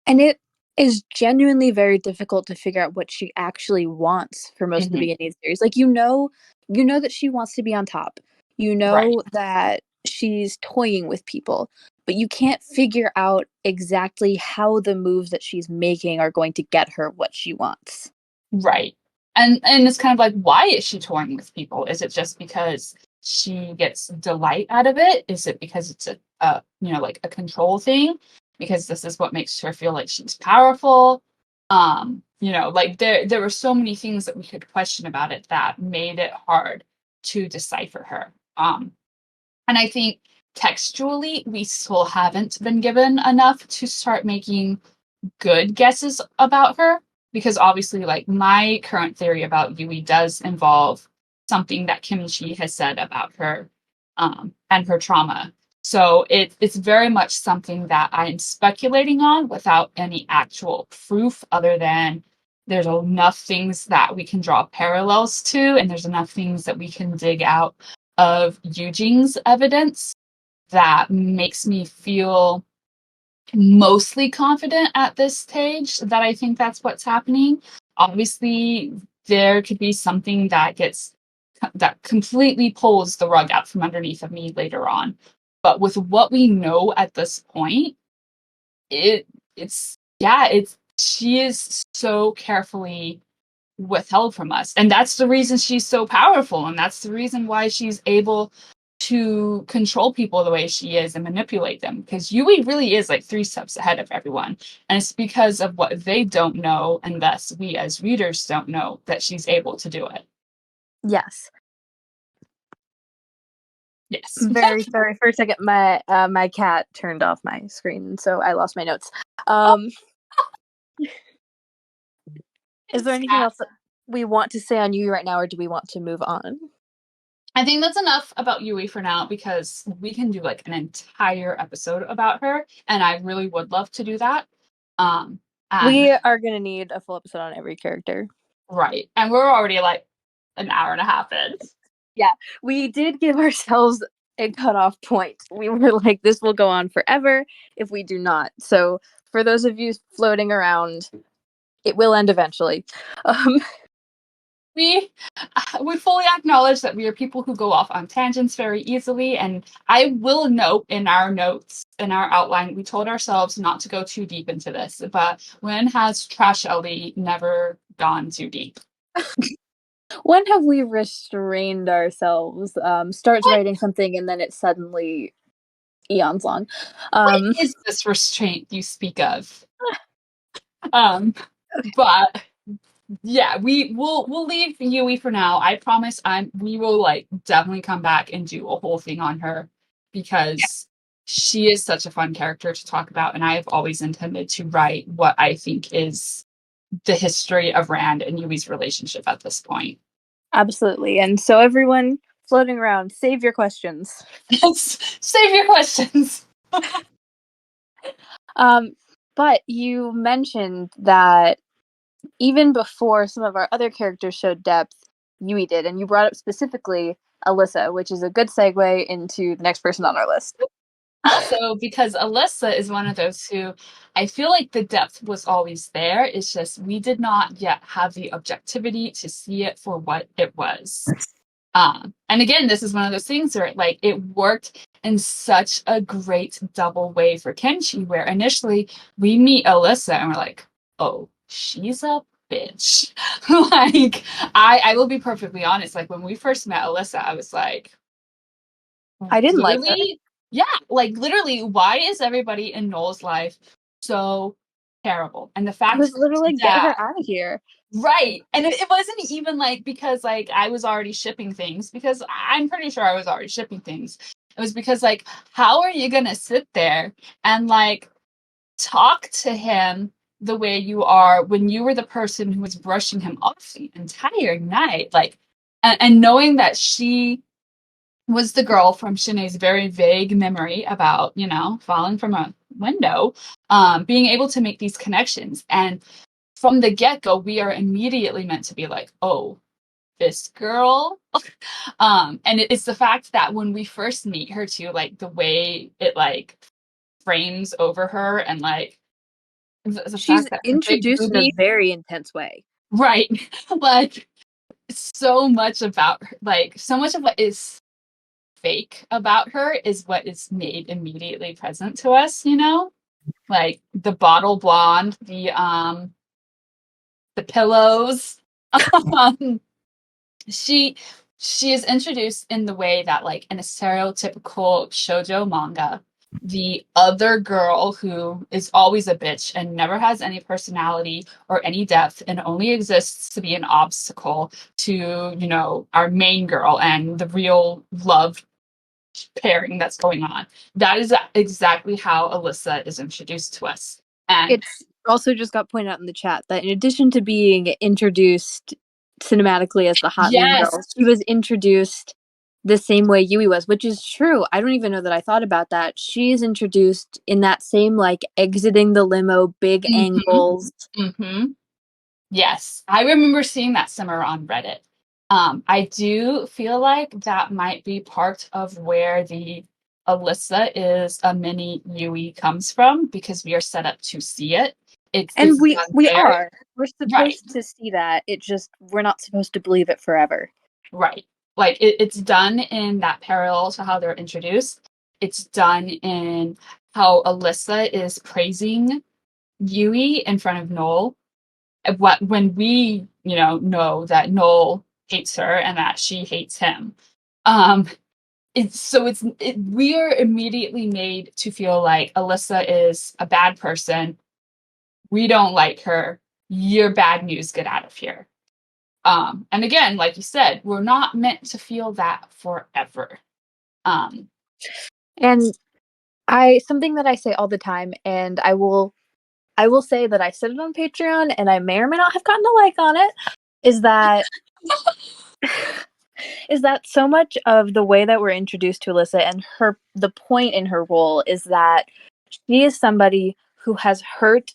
And it is genuinely very difficult to figure out what she actually wants for most of the Mm-hmm. beginning of the series. Like, you know that she wants to be on top. You Right. know that she's toying with people, but you can't figure out exactly how the moves that she's making are going to get her what she wants. Right. And it's kind of like, why is she toying with people? Is it just because she gets delight out of it? Is it because it's like a control thing? Because this is what makes her feel like she's powerful. Like, there were so many things that we could question about it that made it hard to decipher her. And I think textually we still haven't been given enough to start making good guesses about her, because obviously, like, my current theory about Yui does involve something that Kimchi has said about her and her trauma. So it's very much something that I'm speculating on without any actual proof other than there's enough things that we can draw parallels to, and there's enough things that we can dig out of Eugene's evidence that makes me feel mostly confident at this stage that I think that's what's happening. Obviously, there could be something that completely pulls the rug out from underneath of me later on. But with what we know at this point, it's she is so carefully withheld from us. And that's the reason she's so powerful. And that's the reason why she's able to control people the way she is and manipulate them. Because Yui really is like 3 steps ahead of everyone. And it's because of what they don't know, and thus we as readers don't know, that she's able to do it. Yes. Yes. Very sorry. For a second, my cat turned off my screen, so I lost my notes. Is there anything else that we want to say on Yui right now, or do we want to move on? I think that's enough about Yui for now, because we can do like an entire episode about her, and I really would love to do that. We are going to need a full episode on every character. Right. And we're already like an hour and a half in. Yeah, we did give ourselves a cutoff point. We were like, this will go on forever if we do not. So for those of you floating around, it will end eventually. We fully acknowledge that we are people who go off on tangents very easily, and I will note in our notes, in our outline, we told ourselves not to go too deep into this, but when has Trashellie never gone too deep? When have we restrained ourselves? Starts writing something and then it's suddenly eons long. What is this restraint you speak of? But yeah, we'll leave Yui for now. I promise we will like definitely come back and do a whole thing on her, because she is such a fun character to talk about, and I have always intended to write what I think is the history of Rand and Yui's relationship at this point. Absolutely. And so everyone floating around, save your questions. Save your questions. But you mentioned that even before some of our other characters showed depth, Yui did, and you brought up specifically Alyssa, which is a good segue into the next person on our list. Also, because Alyssa is one of those who I feel like the depth was always there. It's just we did not yet have the objectivity to see it for what it was. And again, this is one of those things where like it worked in such a great double way for Kenshi, where initially we meet Alyssa and we're like, oh, she's a bitch. Like, I will be perfectly honest. Like when we first met Alyssa, I was like, I didn't like her. yeah, like literally, why is everybody in Noel's life so terrible? And the fact I was literally that, get her out of here. right. And it wasn't even like because like I was already shipping things, because I'm pretty sure I was already shipping things. It was because like, how are you gonna sit there and like talk to him the way you are when you were the person who was brushing him off the entire night? Like, and knowing that she was the girl from Shin-Ae's very vague memory about, falling from a window, being able to make these connections. And from the get-go, we are immediately meant to be like, oh, this girl. And it's the fact that when we first meet her too, like the way it like frames over her, and like the She's fact that her big introduced in a boobies, very intense way. right? Like so much about her, like so much of what is fake about her is what is made immediately present to us, like the bottle blonde, the pillows. um, she is introduced in the way that like in a stereotypical shoujo manga, the other girl who is always a bitch and never has any personality or any depth and only exists to be an obstacle to our main girl and the real love pairing that's going on. That is exactly how Alyssa is introduced to us. And it's also just got pointed out in the chat that in addition to being introduced cinematically as the hot mean Yes. girl. She was introduced the same way Yui was, which is true. I don't even know that I thought about that. She's introduced in that same, like, exiting the limo, big angles. Yes. I remember seeing that somewhere on Reddit. I do feel like that might be part of where the Alyssa is a mini Yui comes from, because we are set up to see it. And It's we done we there. are. We're Right. supposed to see that. It just we're not supposed to believe it forever. Right. Like it's done in that parallel to how they're introduced. It's done in how Alyssa is praising Yui in front of Noel. When we, know that Noel hates her and that she hates him. Um, we are immediately made to feel like Alyssa is a bad person. We don't like her. You're bad news. Get out of here. And again, like you said, we're not meant to feel that forever. Um, And something that I say all the time, and I will say that I said it on Patreon, and I may or may not have gotten a like on it, is that so much of the way that we're introduced to Alyssa and the point in her role is that she is somebody who has hurt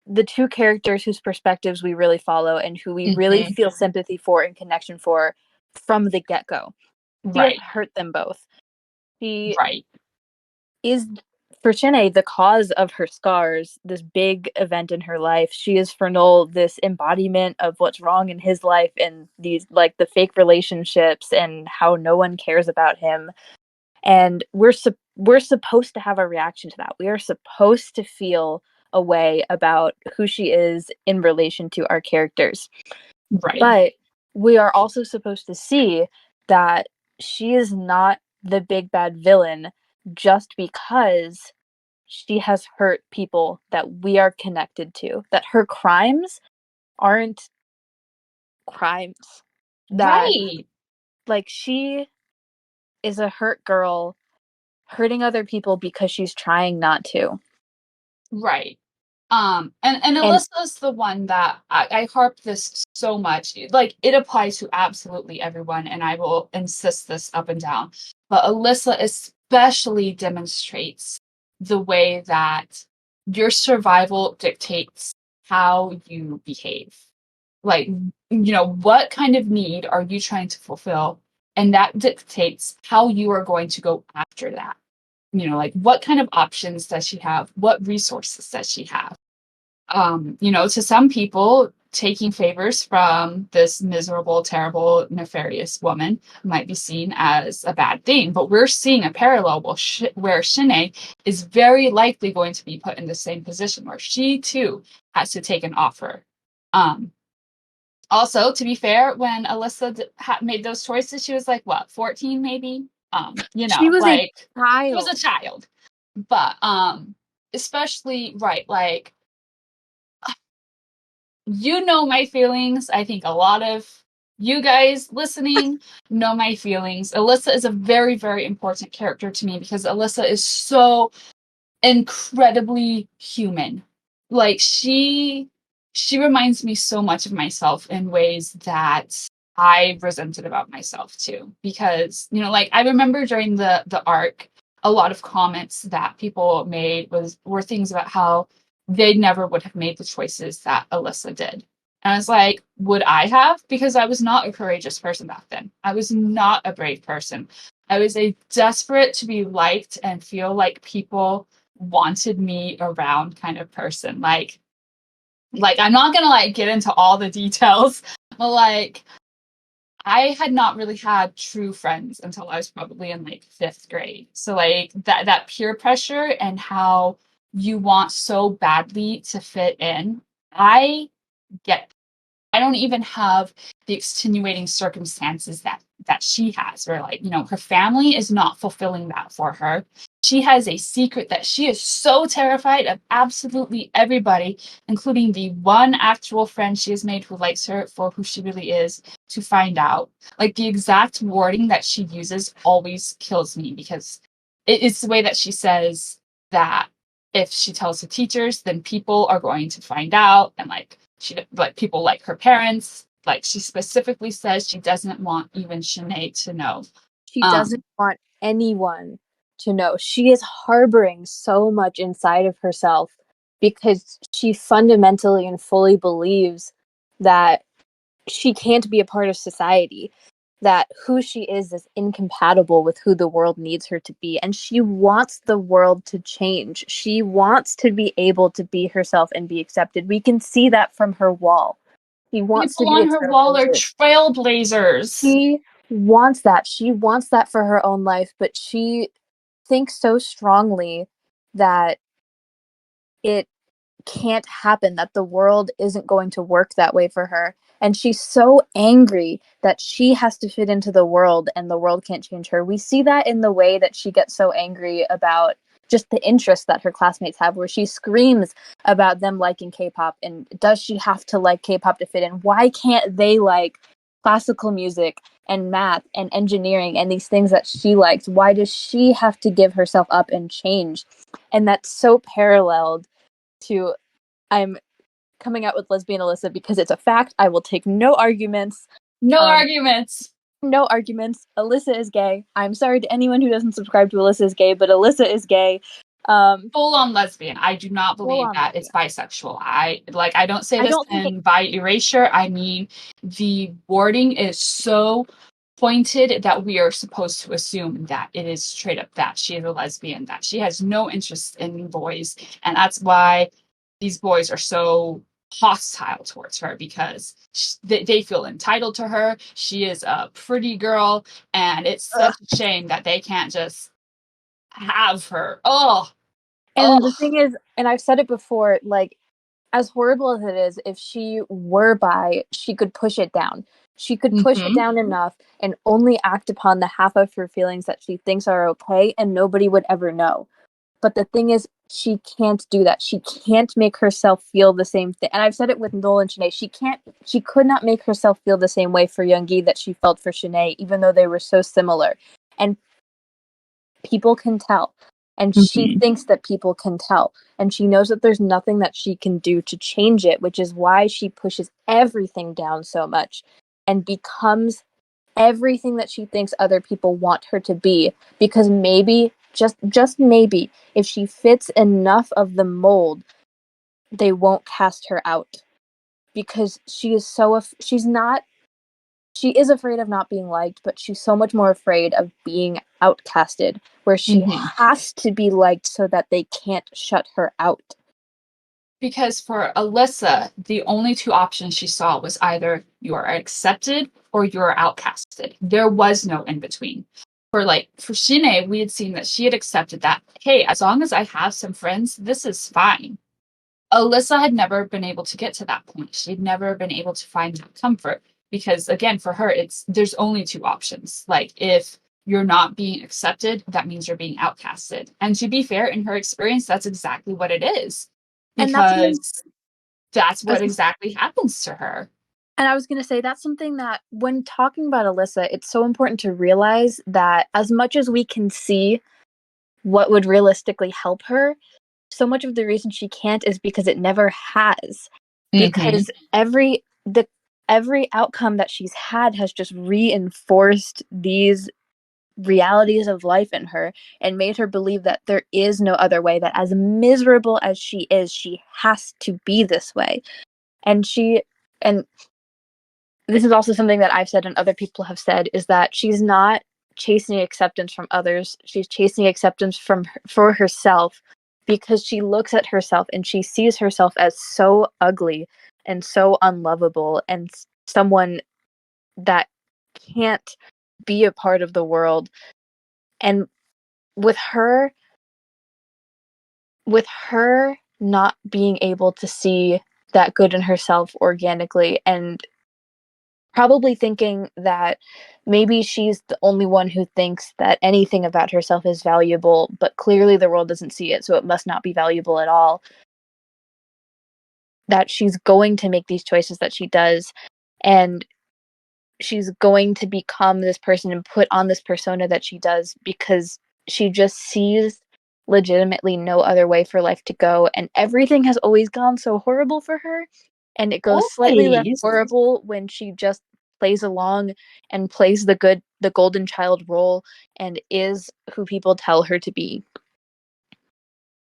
the two characters whose perspectives we really follow and who we really feel sympathy for and connection for from the get-go. She has right, hurt them both. She right, is, for Shin-Ae, the cause of her scars, this big event in her life. She is, for Noel, this embodiment of what's wrong in his life and these, like, the fake relationships and how no one cares about him. And we're supposed to have a reaction to that. We are supposed to feel a way about who she is in relation to our characters. right, But we are also supposed to see that she is not the big bad villain just because she has hurt people that we are connected to. That her crimes aren't crimes. That, right, like, she is a hurt girl hurting other people because she's trying not to. right. And And Alyssa's the one that I harp this so much. Like, it applies to absolutely everyone, and I will insist this up and down. But Alyssa especially demonstrates the way that your survival dictates how you behave. Like, what kind of need are you trying to fulfill? And that dictates how you are going to go after that. Like, what kind of options does she have? What resources does she have? To some people, taking favors from this miserable, terrible, nefarious woman might be seen as a bad thing. But we're seeing a parallel where Shin-Ae is very likely going to be put in the same position where she too has to take an offer. Um, Also, to be fair, when Alyssa made those choices, she was like, what, 14 maybe? she was a Like, she was child. a child. But especially, right, like, my feelings. I think a lot of you guys listening know my feelings. Alyssa is a very, very important character to me because Alyssa is so incredibly human. Like, she reminds me so much of myself in ways that I resented about myself too. Because, like, I remember during the arc, a lot of comments that people made were things about how they never would have made the choices that Alyssa did. And I was like, would I have? Because I was not a courageous person back then. I was not a brave person. I was a desperate to be liked and feel like people wanted me around kind of person. Like I'm not gonna like get into all the details, but like I had not really had true friends until I was probably in like fifth grade. So like that peer pressure and how you want so badly to fit in, I get. I don't even have the extenuating circumstances that she has, where like, her family is not fulfilling that for her. She has a secret that she is so terrified of absolutely everybody, including the one actual friend she has made who likes her for who she really is, to find out. Like, the exact wording that she uses always kills me because it's the way that she says that if she tells the teachers, then people are going to find out, and like people like her parents, Like, she specifically says she doesn't want even Shin-Ae to know. She doesn't want anyone to know. She is harboring so much inside of herself because she fundamentally and fully believes that she can't be a part of society, that who she is incompatible with who the world needs her to be. And she wants the world to change. She wants to be able to be herself and be accepted. We can see that from her wall. She wants to People be on her wall are accepted. trailblazers. She wants that. She wants that for her own life, but she thinks so strongly that it can't happen, that the world isn't going to work that way for her. And she's so angry that she has to fit into the world and the world can't change her. We see that in the way that she gets so angry about just the interests that her classmates have, where she screams about them liking K-pop. And does she have to like K-pop to fit in? Why can't they like classical music and math and engineering and these things that she likes? Why does she have to give herself up and change? And that's so paralleled to I'm coming out with lesbian Alyssa because it's a fact. I will take no arguments. No Um, arguments. no arguments. Alyssa is gay. I'm sorry to anyone who doesn't subscribe to Alyssa is gay, but Alyssa is gay. Full on lesbian. I do not believe that it's bisexual. I don't say I this don't think in by erasure. I mean, the wording is so pointed that we are supposed to assume that it is straight up that she is a lesbian, that she has no interest in boys, and that's why these boys are so hostile towards her, because they feel entitled to her. She is a pretty girl, and it's such a shame that they can't just have her. Oh, and the oh. thing is, and I've said it before, like, as horrible as it is, if she were bi, she could push it down. She could push it Mm-hmm. down enough and only act upon the half of her feelings that she thinks are okay, and nobody would ever know. But the thing is, she can't do that. She can't make herself feel the same thing. And I've said it with Noel and Shin-Ae. She could not make herself feel the same way for Yoongi that she felt for Shin-Ae, even though they were so similar. And people can tell. And she Mm-hmm. thinks that people can tell. And she knows that there's nothing that she can do to change it, which is why she pushes everything down so much and becomes everything that she thinks other people want her to be, because maybe just maybe if she fits enough of the mold, they won't cast her out, because she is afraid of not being liked, but she's so much more afraid of being outcasted, where she Mm-hmm. has to be liked so that they can't shut her out. Because for Alyssa, the only two options she saw was either you are accepted or you are outcasted. There was no in between. For Shin-Ae, we had seen that she had accepted that, hey, as long as I have some friends, this is fine. Alyssa had never been able to get to that point. She'd never been able to find that comfort, because again, for her, there's only two options. Like, if you're not being accepted, that means you're being outcasted. And to be fair, in her experience, that's exactly what it is, And that's something because that's I what was exactly happens to her. And I was going to say that's something that when talking about Alyssa, it's so important to realize that as much as we can see what would realistically help her, so much of the reason she can't is because it never has. Mm-hmm. Because every outcome that she's had has just reinforced these realities of life in her and made her believe that there is no other way, that as miserable as she is, she has to be this way. And this is also something that I've said and other people have said, is that she's not chasing acceptance from others. She's chasing acceptance for herself, because she looks at herself and she sees herself as so ugly and so unlovable and someone that can't be a part of the world. And with her with her not being able to see that good in herself organically, and probably thinking that maybe she's the only one who thinks that anything about herself is valuable, but clearly the world doesn't see it, so it must not be valuable at all. That she's going to make these choices that she does, and she's going to become this person and put on this persona that she does, because she just sees legitimately no other way for life to go, and everything has always gone so horrible for her and it goes slightly less Always. horrible when she just plays along and plays the golden child role and is who people tell her to be.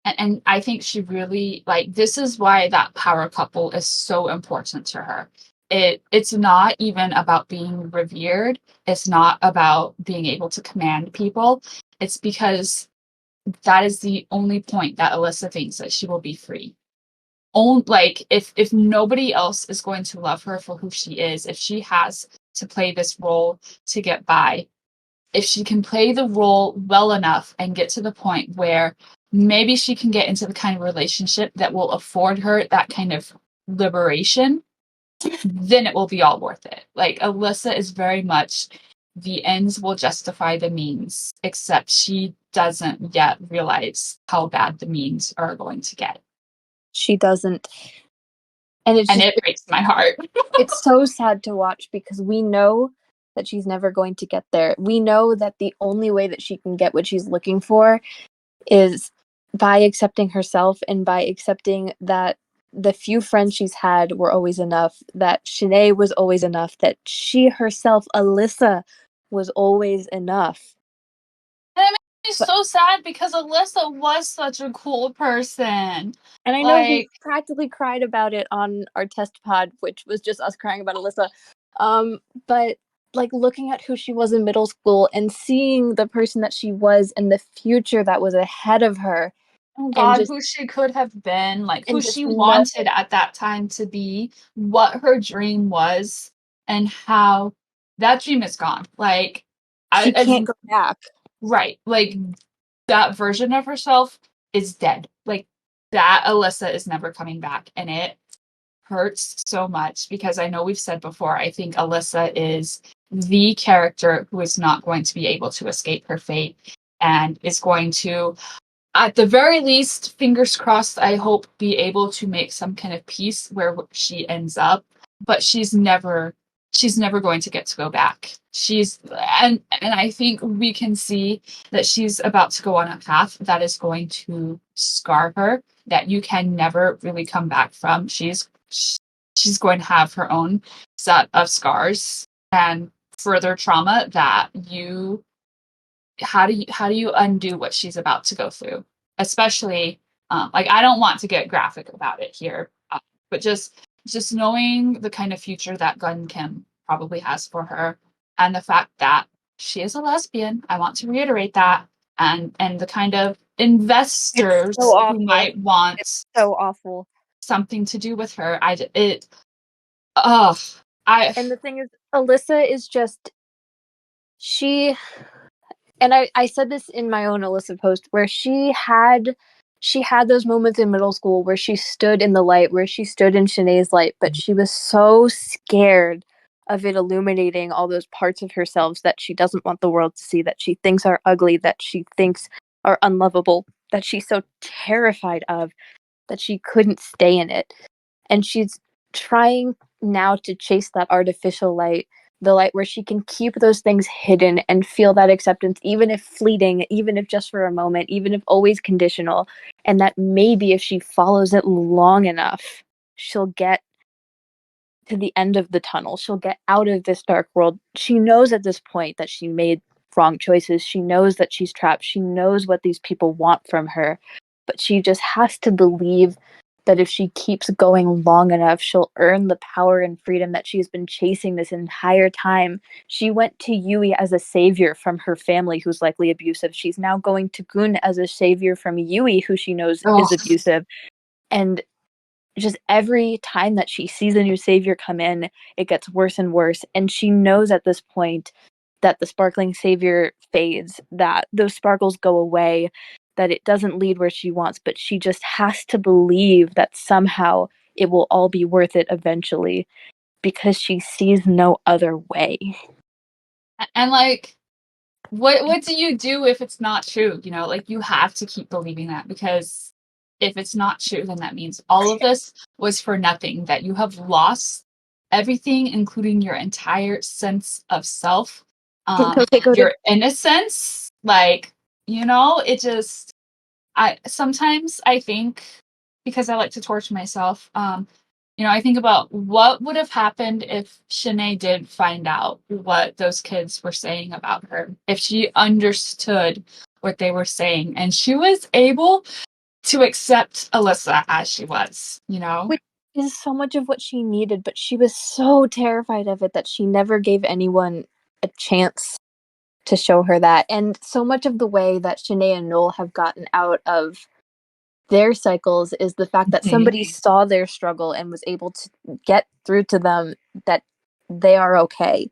And I think she really, like, this is why that power couple is so important to her. It's not even about being revered. It's not about being able to command people. It's because that is the only point that Alyssa thinks that she will be free. Like, if nobody else is going to love her for who she is, if she has to play this role to get by, if she can play the role well enough and get to the point where maybe she can get into the kind of relationship that will afford her that kind of liberation, then it will be all worth it. Like, Alyssa is very much the ends will justify the means, except she doesn't yet realize how bad the means are going to get. She doesn't. And And it breaks my heart. it's so sad to watch because we know that she's never going to get there. We know that the only way that she can get what she's looking for is by accepting herself and by accepting that the few friends she's had were always enough, that Shin-Ae was always enough, that she herself, Alyssa, was always enough. And it makes me But, so sad because Alyssa was such a cool person. and I know we Like, practically cried about it on our test pod, which was just us crying about Alyssa. But like looking at who she was in middle school and seeing the person that she was and the future that was ahead of her, oh and God, just who she could have been, like who and just she know wanted at that time to be, what her dream was, and how that dream is gone. Like, she as can't go back. right, like that version of herself is dead. Like, that Alyssa is never coming back, and it hurts so much because I know we've said before, I think Alyssa is the character who is not going to be able to escape her fate and is going to, at the very least, fingers crossed, I hope, be able to make some kind of peace where she ends up. But she's never going to get to go back. And I think we can see that she's about to go on a path that is going to scar her, that you can never really come back from. She's going to have her own set of scars and further trauma that you how do you undo what she's about to go through, especially like, I don't want to get graphic about it here, but just knowing the kind of future that Gun Kim probably has for her, and the fact that she is a lesbian. I want to reiterate that. And the kind of It's investors so who awful. might want It's so awful. something to do with her. Oh, I And the thing is, Alyssa is just she and I said this in my own Alyssa post where she had those moments in middle school where she stood in the light, where she stood in Shin-Ae's light, but she was so scared of it illuminating all those parts of herself that she doesn't want the world to see, that she thinks are ugly, that she thinks are unlovable, that she's so terrified of, that she couldn't stay in it. And she's trying now to chase that artificial light, the light where she can keep those things hidden and feel that acceptance, even if fleeting, even if just for a moment, even if always conditional. And that maybe if she follows it long enough, she'll get to the end of the tunnel. She'll get out of this dark world. She knows at this point that she made wrong choices. She knows that she's trapped. She knows what these people want from her. But she just has to believe that if she keeps going long enough, she'll earn the power and freedom that she's been chasing this entire time. She went to Yui as a savior from her family who's likely abusive. She's now going to Gun as a savior from Yui, who she knows oh, is abusive. And just every time that she sees a new savior come in, it gets worse and worse. And she knows at this point that the sparkling savior fades, that those sparkles go away, that it doesn't lead where she wants, but she just has to believe that somehow it will all be worth it eventually because she sees no other way. and like, what do you do if it's not true? Like, you have to keep believing that, because if it's not true, then that means all of this was for nothing, that you have lost everything, including your entire sense of self, Okay, go to your innocence. Like, it just, I sometimes I think, because I like to torture myself, I think about what would have happened if Shin-Ae did find out what those kids were saying about her, if she understood what they were saying, and she was able to accept Alyssa as she was, Which is so much of what she needed, but she was so terrified of it that she never gave anyone a chance to show her that. And so much of the way that Shin-Ae and Noel have gotten out of their cycles is the fact that Mhm. somebody saw their struggle and was able to get through to them that they are okay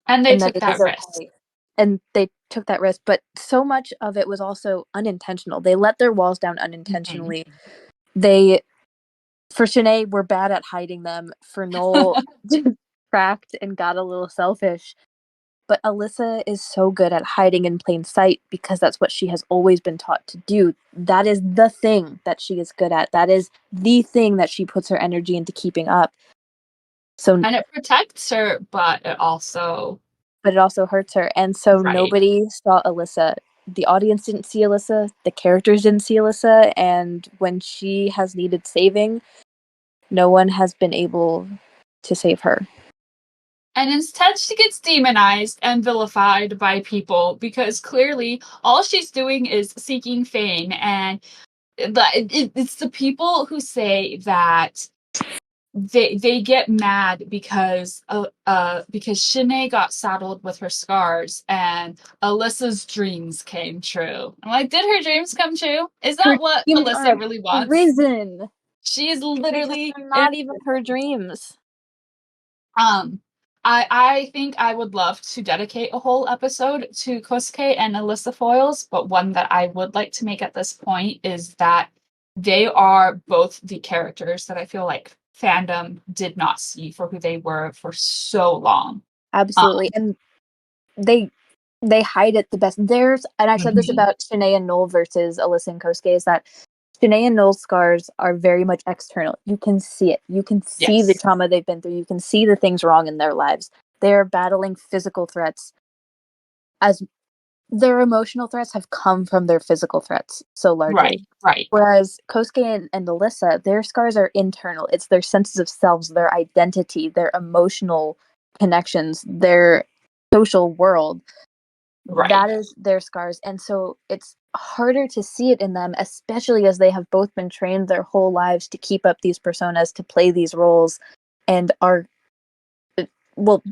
And they and that took it is that risk. okay. And they took that risk, but so much of it was also unintentional. They let their walls down Mhm. unintentionally. They, for Shin-Ae, were bad at hiding them. For Noel, cracked and got a little selfish. But Alyssa is so good at hiding in plain sight because that's what she has always been taught to do. That is the thing that she is good at. That is the thing that she puts her energy into keeping up. So, And it protects her, but it also, but it also hurts her. And so right. nobody saw Alyssa. The audience didn't see Alyssa. The characters didn't see Alyssa. And when she has needed saving, no one has been able to save her. And instead, she gets demonized and vilified by people because clearly all she's doing is seeking fame. And it's the people who say that they get mad because Shin-Ae got saddled with her scars and Alyssa's dreams came true. I'm like, did her dreams come true? Is Her that what dreams are Alyssa a really wants? prison She is because literally they're in. not even her dreams. um I think I would love to dedicate a whole episode to Kousuke and Alyssa Foils, but one that I would like to make at this point is that they are both the characters that I feel like fandom did not see for who they were for so long. Absolutely. Um, And they they hide it the best. There's, and I said this mhm. about Shin-Ae and Noel versus Alyssa and Kosuke, is that Shin-Ae and Noel's scars are very much external. You can see it. You can see the Yes, trauma they've been through. You can see the things wrong in their lives. They're battling physical threats as their emotional threats have come from their physical threats so right, largely. right, Whereas Kosuke and Alyssa, their scars are internal. It's their senses of selves, their identity, their emotional connections, their social world. right, That is their scars. And so it's harder to see it in them, especially as they have both been trained their whole lives to keep up these personas, to play these roles, and are, well,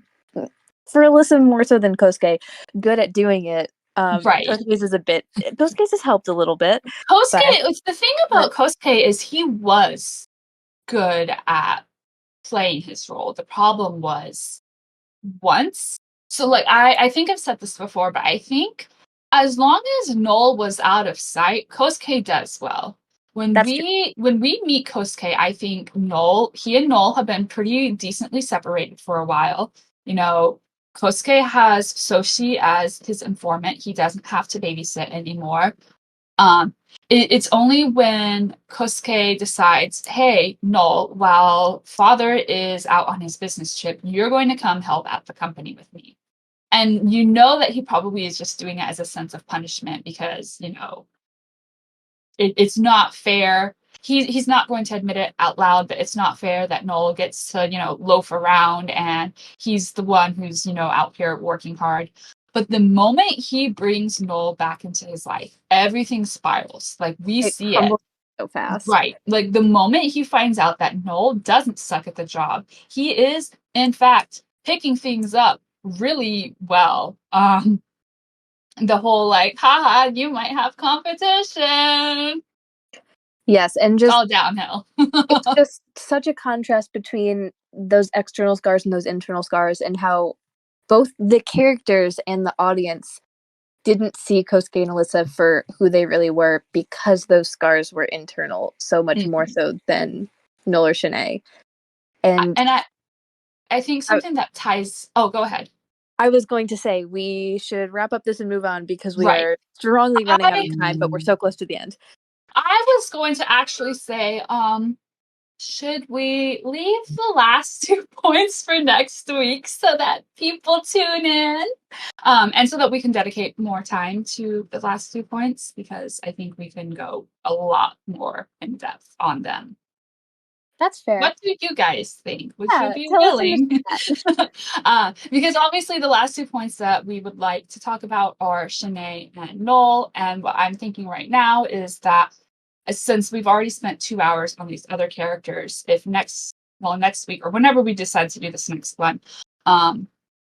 for Alyssa more so than Kosuke, good at doing it. right. Kosuke's is a bit, Kosuke's has helped a little bit, Kosuke, but, the thing but about Kosuke is he was good at playing his role. The problem was once. So like I think I've said this before, but I think as long as Noel was out of sight, Kosuke does well. When that's true. we meet Kosuke, I think he and Noel have been pretty decently separated for a while. You know, Kosuke has Soshi as his informant. He doesn't have to babysit anymore. Um, it's only when Kosuke decides, hey, Noel, while father is out on his business trip, you're going to come help at the company with me. And you know that he probably is just doing it as a sense of punishment because, it's not fair. He's not going to admit it out loud, but it's not fair that Noel gets to, loaf around and he's the one who's, out here working hard. But the moment he brings Noel back into his life, everything spirals. Like we It see it. crumbles so fast. Right. Like the moment he finds out that Noel doesn't suck at the job, he is, in fact, picking things up really well. The whole like, haha, you might have competition. Yes, and It's just all downhill. it's just such a contrast between those external scars and those internal scars, and how both the characters and the audience didn't see Kosuke and Alyssa for who they really were because those scars were internal so much more Mhm. so than Noel or Shin-Ae. And And I think I, something that ties. Oh, go ahead. I was going to say we should wrap up this and move on because we Right. are strongly running out of I time, but we're so close to the end. I was going to actually say, should we leave the last 2 points for next week so that people tune in? And so that we can dedicate more time to the last 2 points because I think we can go a lot more in depth on them. That's fair. What do you guys think? Would you be tell us in willing? the chat. Because obviously the last 2 points that we would like to talk about are Shin-Ae and Noel. And what I'm thinking right now is that since we've already spent 2 hours on these other characters, if next week or whenever we decide to do this next one,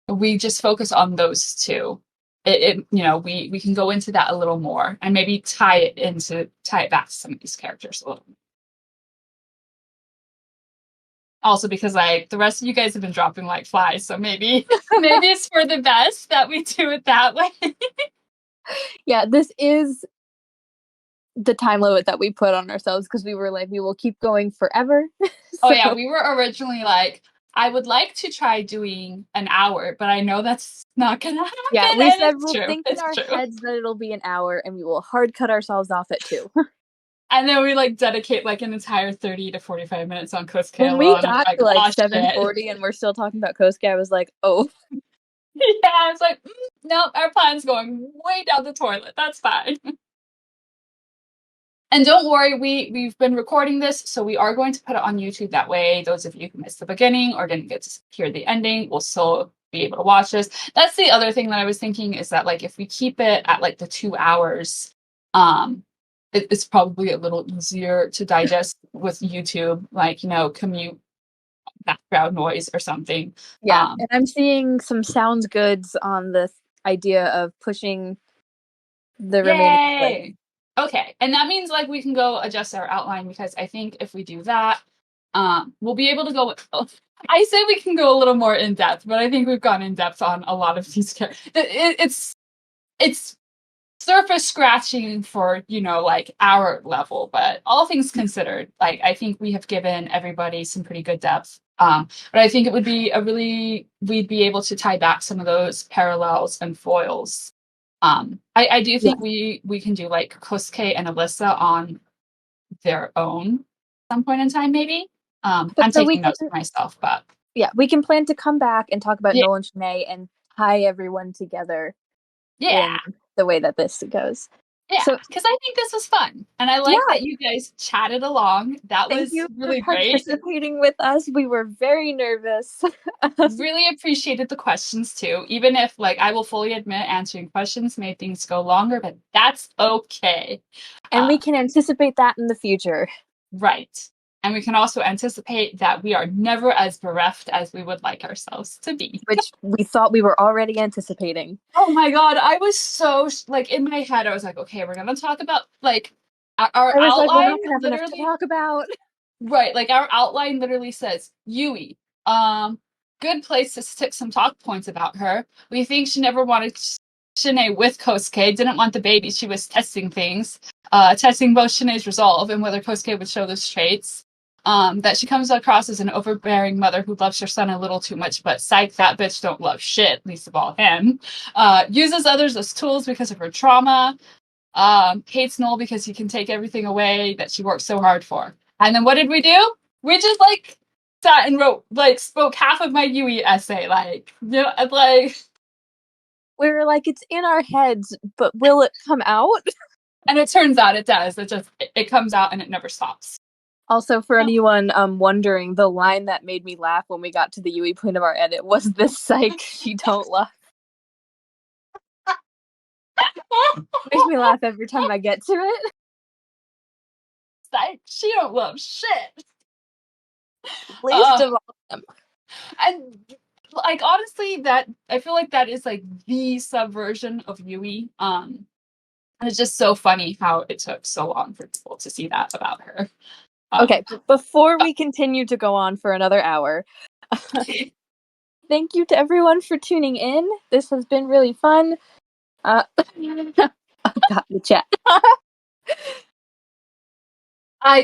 we just focus on those two. We can go into that a little more and maybe tie it back to some of these characters a little. Also because like the rest of you guys have been dropping like flies, so maybe it's for the best that we do it that way. Yeah, this is the time limit that we put on ourselves because we were like, we will keep going forever. Oh yeah, we were originally like, I would like to try doing an hour, but I know that's not gonna happen. Yeah, we said we'll true. think in our heads that it'll be an hour and we will hard cut ourselves off at 2. And then we like dedicate like an entire 30 to 45 minutes on Kousuke. When we got to like 7:40 and we're still talking about Kousuke, I was like, oh. Yeah, I was like, nope, our plan's going way down the toilet. That's fine. And don't worry, we've been recording this, so we are going to put it on YouTube. That way, those of you who missed the beginning or didn't get to hear the ending will still be able to watch this. That's the other thing that I was thinking is that like if we keep it at like the 2 hours, it's probably a little easier to digest with YouTube, like commute background noise or something. Yeah, and I'm seeing some sounds goods on this idea of pushing the remaining clip. Okay, and that means like we can go adjust our outline because I think if we do that, we'll be able to go. I say we can go a little more in depth, but I think we've gone in depth on a lot of these characters. It's surface scratching for like our level, but all things considered, like I think we have given everybody some pretty good depth. But I think it would be we'd be able to tie back some of those parallels and foils. I do think we can do like Kousuke and Alyssa on their own at some point in time, maybe. I'm taking notes for myself, but yeah, we can plan to come back and talk about Noel and Shin-Ae and tie everyone together in the way that this goes. Yeah, because I think this was fun, and I like that you guys chatted along. That was really great. Participating with us, we were very nervous. Really appreciated the questions too, even if like I will fully admit answering questions made things go longer, but that's okay. And we can anticipate that in the future. Right. And we can also anticipate that we are never as bereft as we would like ourselves to be. Which we thought we were already anticipating. Oh my god, I was so, like, in my head, I was like, okay, we're gonna talk about, like, our outline. Like, we're not gonna have enough to talk about. Right, like, our outline literally says, Yui, good place to stick some talk points about her. We think she never wanted Shin-Ae with Kousuke, didn't want the baby, she was testing things. Testing both Shin-Ae's resolve and whether Kousuke would show those traits. That she comes across as an overbearing mother who loves her son a little too much, but psych, that bitch don't love shit, least of all him. Uses others as tools because of her trauma. Hates Noel because he can take everything away that she worked so hard for. And then what did we do? We just, like, sat and wrote, like, spoke half of my Yui essay, like, like... We were like, it's in our heads, but will it come out? And it turns out it does. It comes out and it never stops. Also, for anyone wondering, the line that made me laugh when we got to the Yui point of our edit was this psych she don't love. Makes me laugh every time I get to it. Psych, she don't love shit. Least of all them. And like honestly, that I feel like that is like the subversion of Yui. And it's just so funny how it took so long for people to see that about her. Okay, before we continue to go on for another hour, thank you to everyone for tuning in. This has been really fun. Got the chat.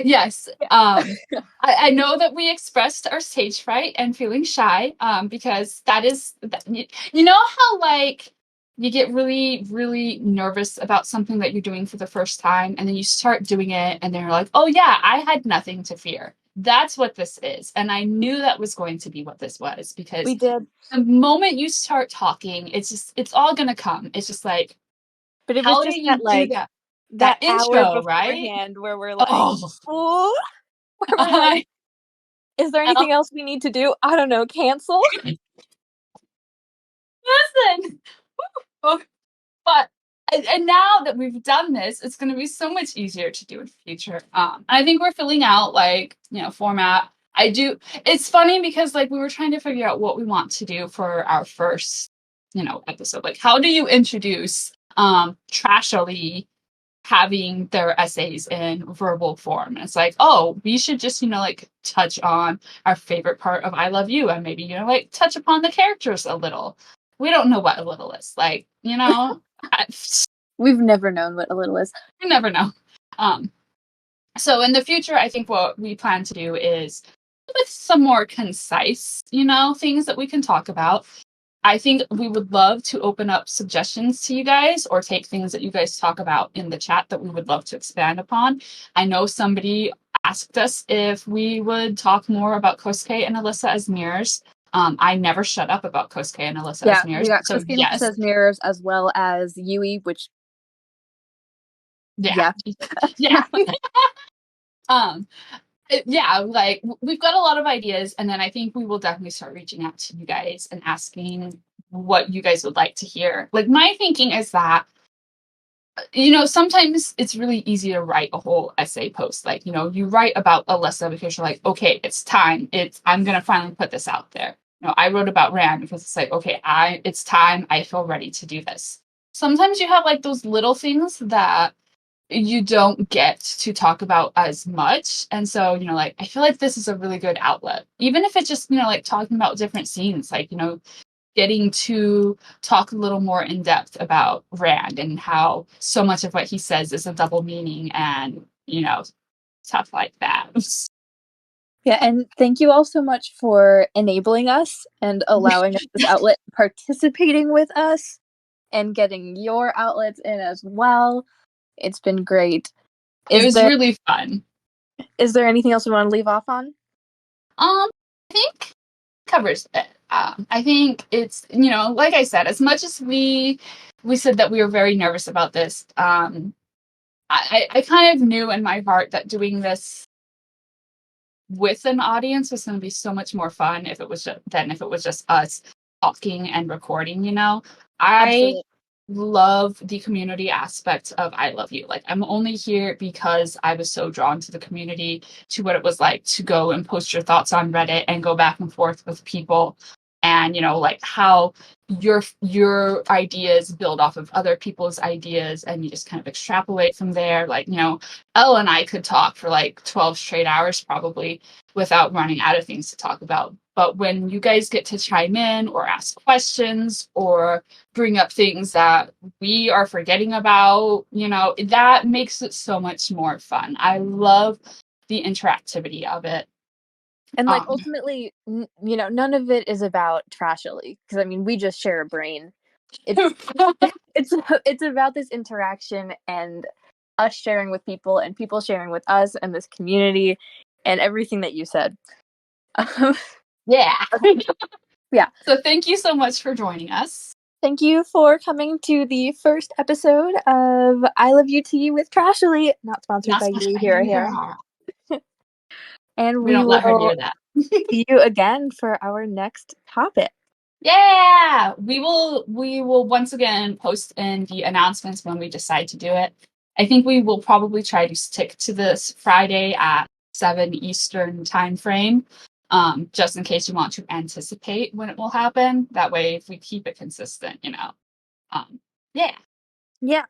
Yes. I know that we expressed our stage fright and feeling shy, because that is, you know how like you get really, really nervous about something that you're doing for the first time, and then you start doing it, and then you're like, oh yeah, I had nothing to fear. That's what this is. And I knew that was going to be what this was, because we did. The moment you start talking, it's all gonna come. It's just like, but it was just that, like, that intro, hour beforehand, right? Where we're like, oh, where we're like, Is there anything else we need to do? I don't know, cancel? Listen! But and now that we've done this, it's going to be so much easier to do in the future. I think we're filling out format. I do. It's funny because we were trying to figure out what we want to do for our first episode. Like, how do you introduce Trashellie having their essays in verbal form? And it's like, oh, we should just touch on our favorite part of I Love You, and maybe touch upon the characters a little. We don't know what a little is, We've never known what a little is. You never know. So in the future, I think what we plan to do is with some more concise, things that we can talk about. I think we would love to open up suggestions to you guys or take things that you guys talk about in the chat that we would love to expand upon. I know somebody asked us if we would talk more about Kousuke and Alyssa as mirrors. I never shut up about Kousuke and Alyssa as mirrors. We got so Kousuke and yes. Alyssa as mirrors as well as Yui, which yeah. We've got a lot of ideas, and then I think we will definitely start reaching out to you guys and asking what you guys would like to hear. My thinking is that sometimes it's really easy to write a whole essay post. You write about Alyssa because you're like, okay, it's time. I'm gonna finally put this out there. I wrote about Rand because it's like, okay, it's time. I feel ready to do this. Sometimes you have those little things that you don't get to talk about as much. And so, I feel like this is a really good outlet. Even if it's just, talking about different scenes, getting to talk a little more in depth about Rand and how so much of what he says is a double meaning and, stuff like that. Yeah, and thank you all so much for enabling us and allowing us this outlet, participating with us, and getting your outlets in as well. It's been great. It was really fun. Is there anything else we want to leave off on? I think covers it. I think it's, like I said, as much as we said that we were very nervous about this, I kind of knew in my heart that doing this with an audience was going to be so much more fun if it was just us talking and recording. I love the community aspect of I Love You. I'm only here because I was so drawn to the community, to what it was like to go and post your thoughts on Reddit and go back and forth with people, and how your ideas build off of other people's ideas, and you just kind of extrapolate from there. Elle and I could talk for 12 straight hours probably without running out of things to talk about. But when you guys get to chime in or ask questions or bring up things that we are forgetting about, that makes it so much more fun. I love the interactivity of it. And ultimately, none of it is about Trashellie, because we just share a brain. It's about this interaction and us sharing with people and people sharing with us and this community and everything that you said. Yeah. Yeah. So thank you so much for joining us. Thank you for coming to the first episode of I Love Yoo Tea with Trashellie, not sponsored by you here. And we don't will let her hear that. See you again for our next topic. Yeah, we will once again post in the announcements when we decide to do it. I think we will probably try to stick to this Friday at 7 Eastern time frame, just in case you want to anticipate when it will happen. That way, if we keep it consistent, yeah. Yeah.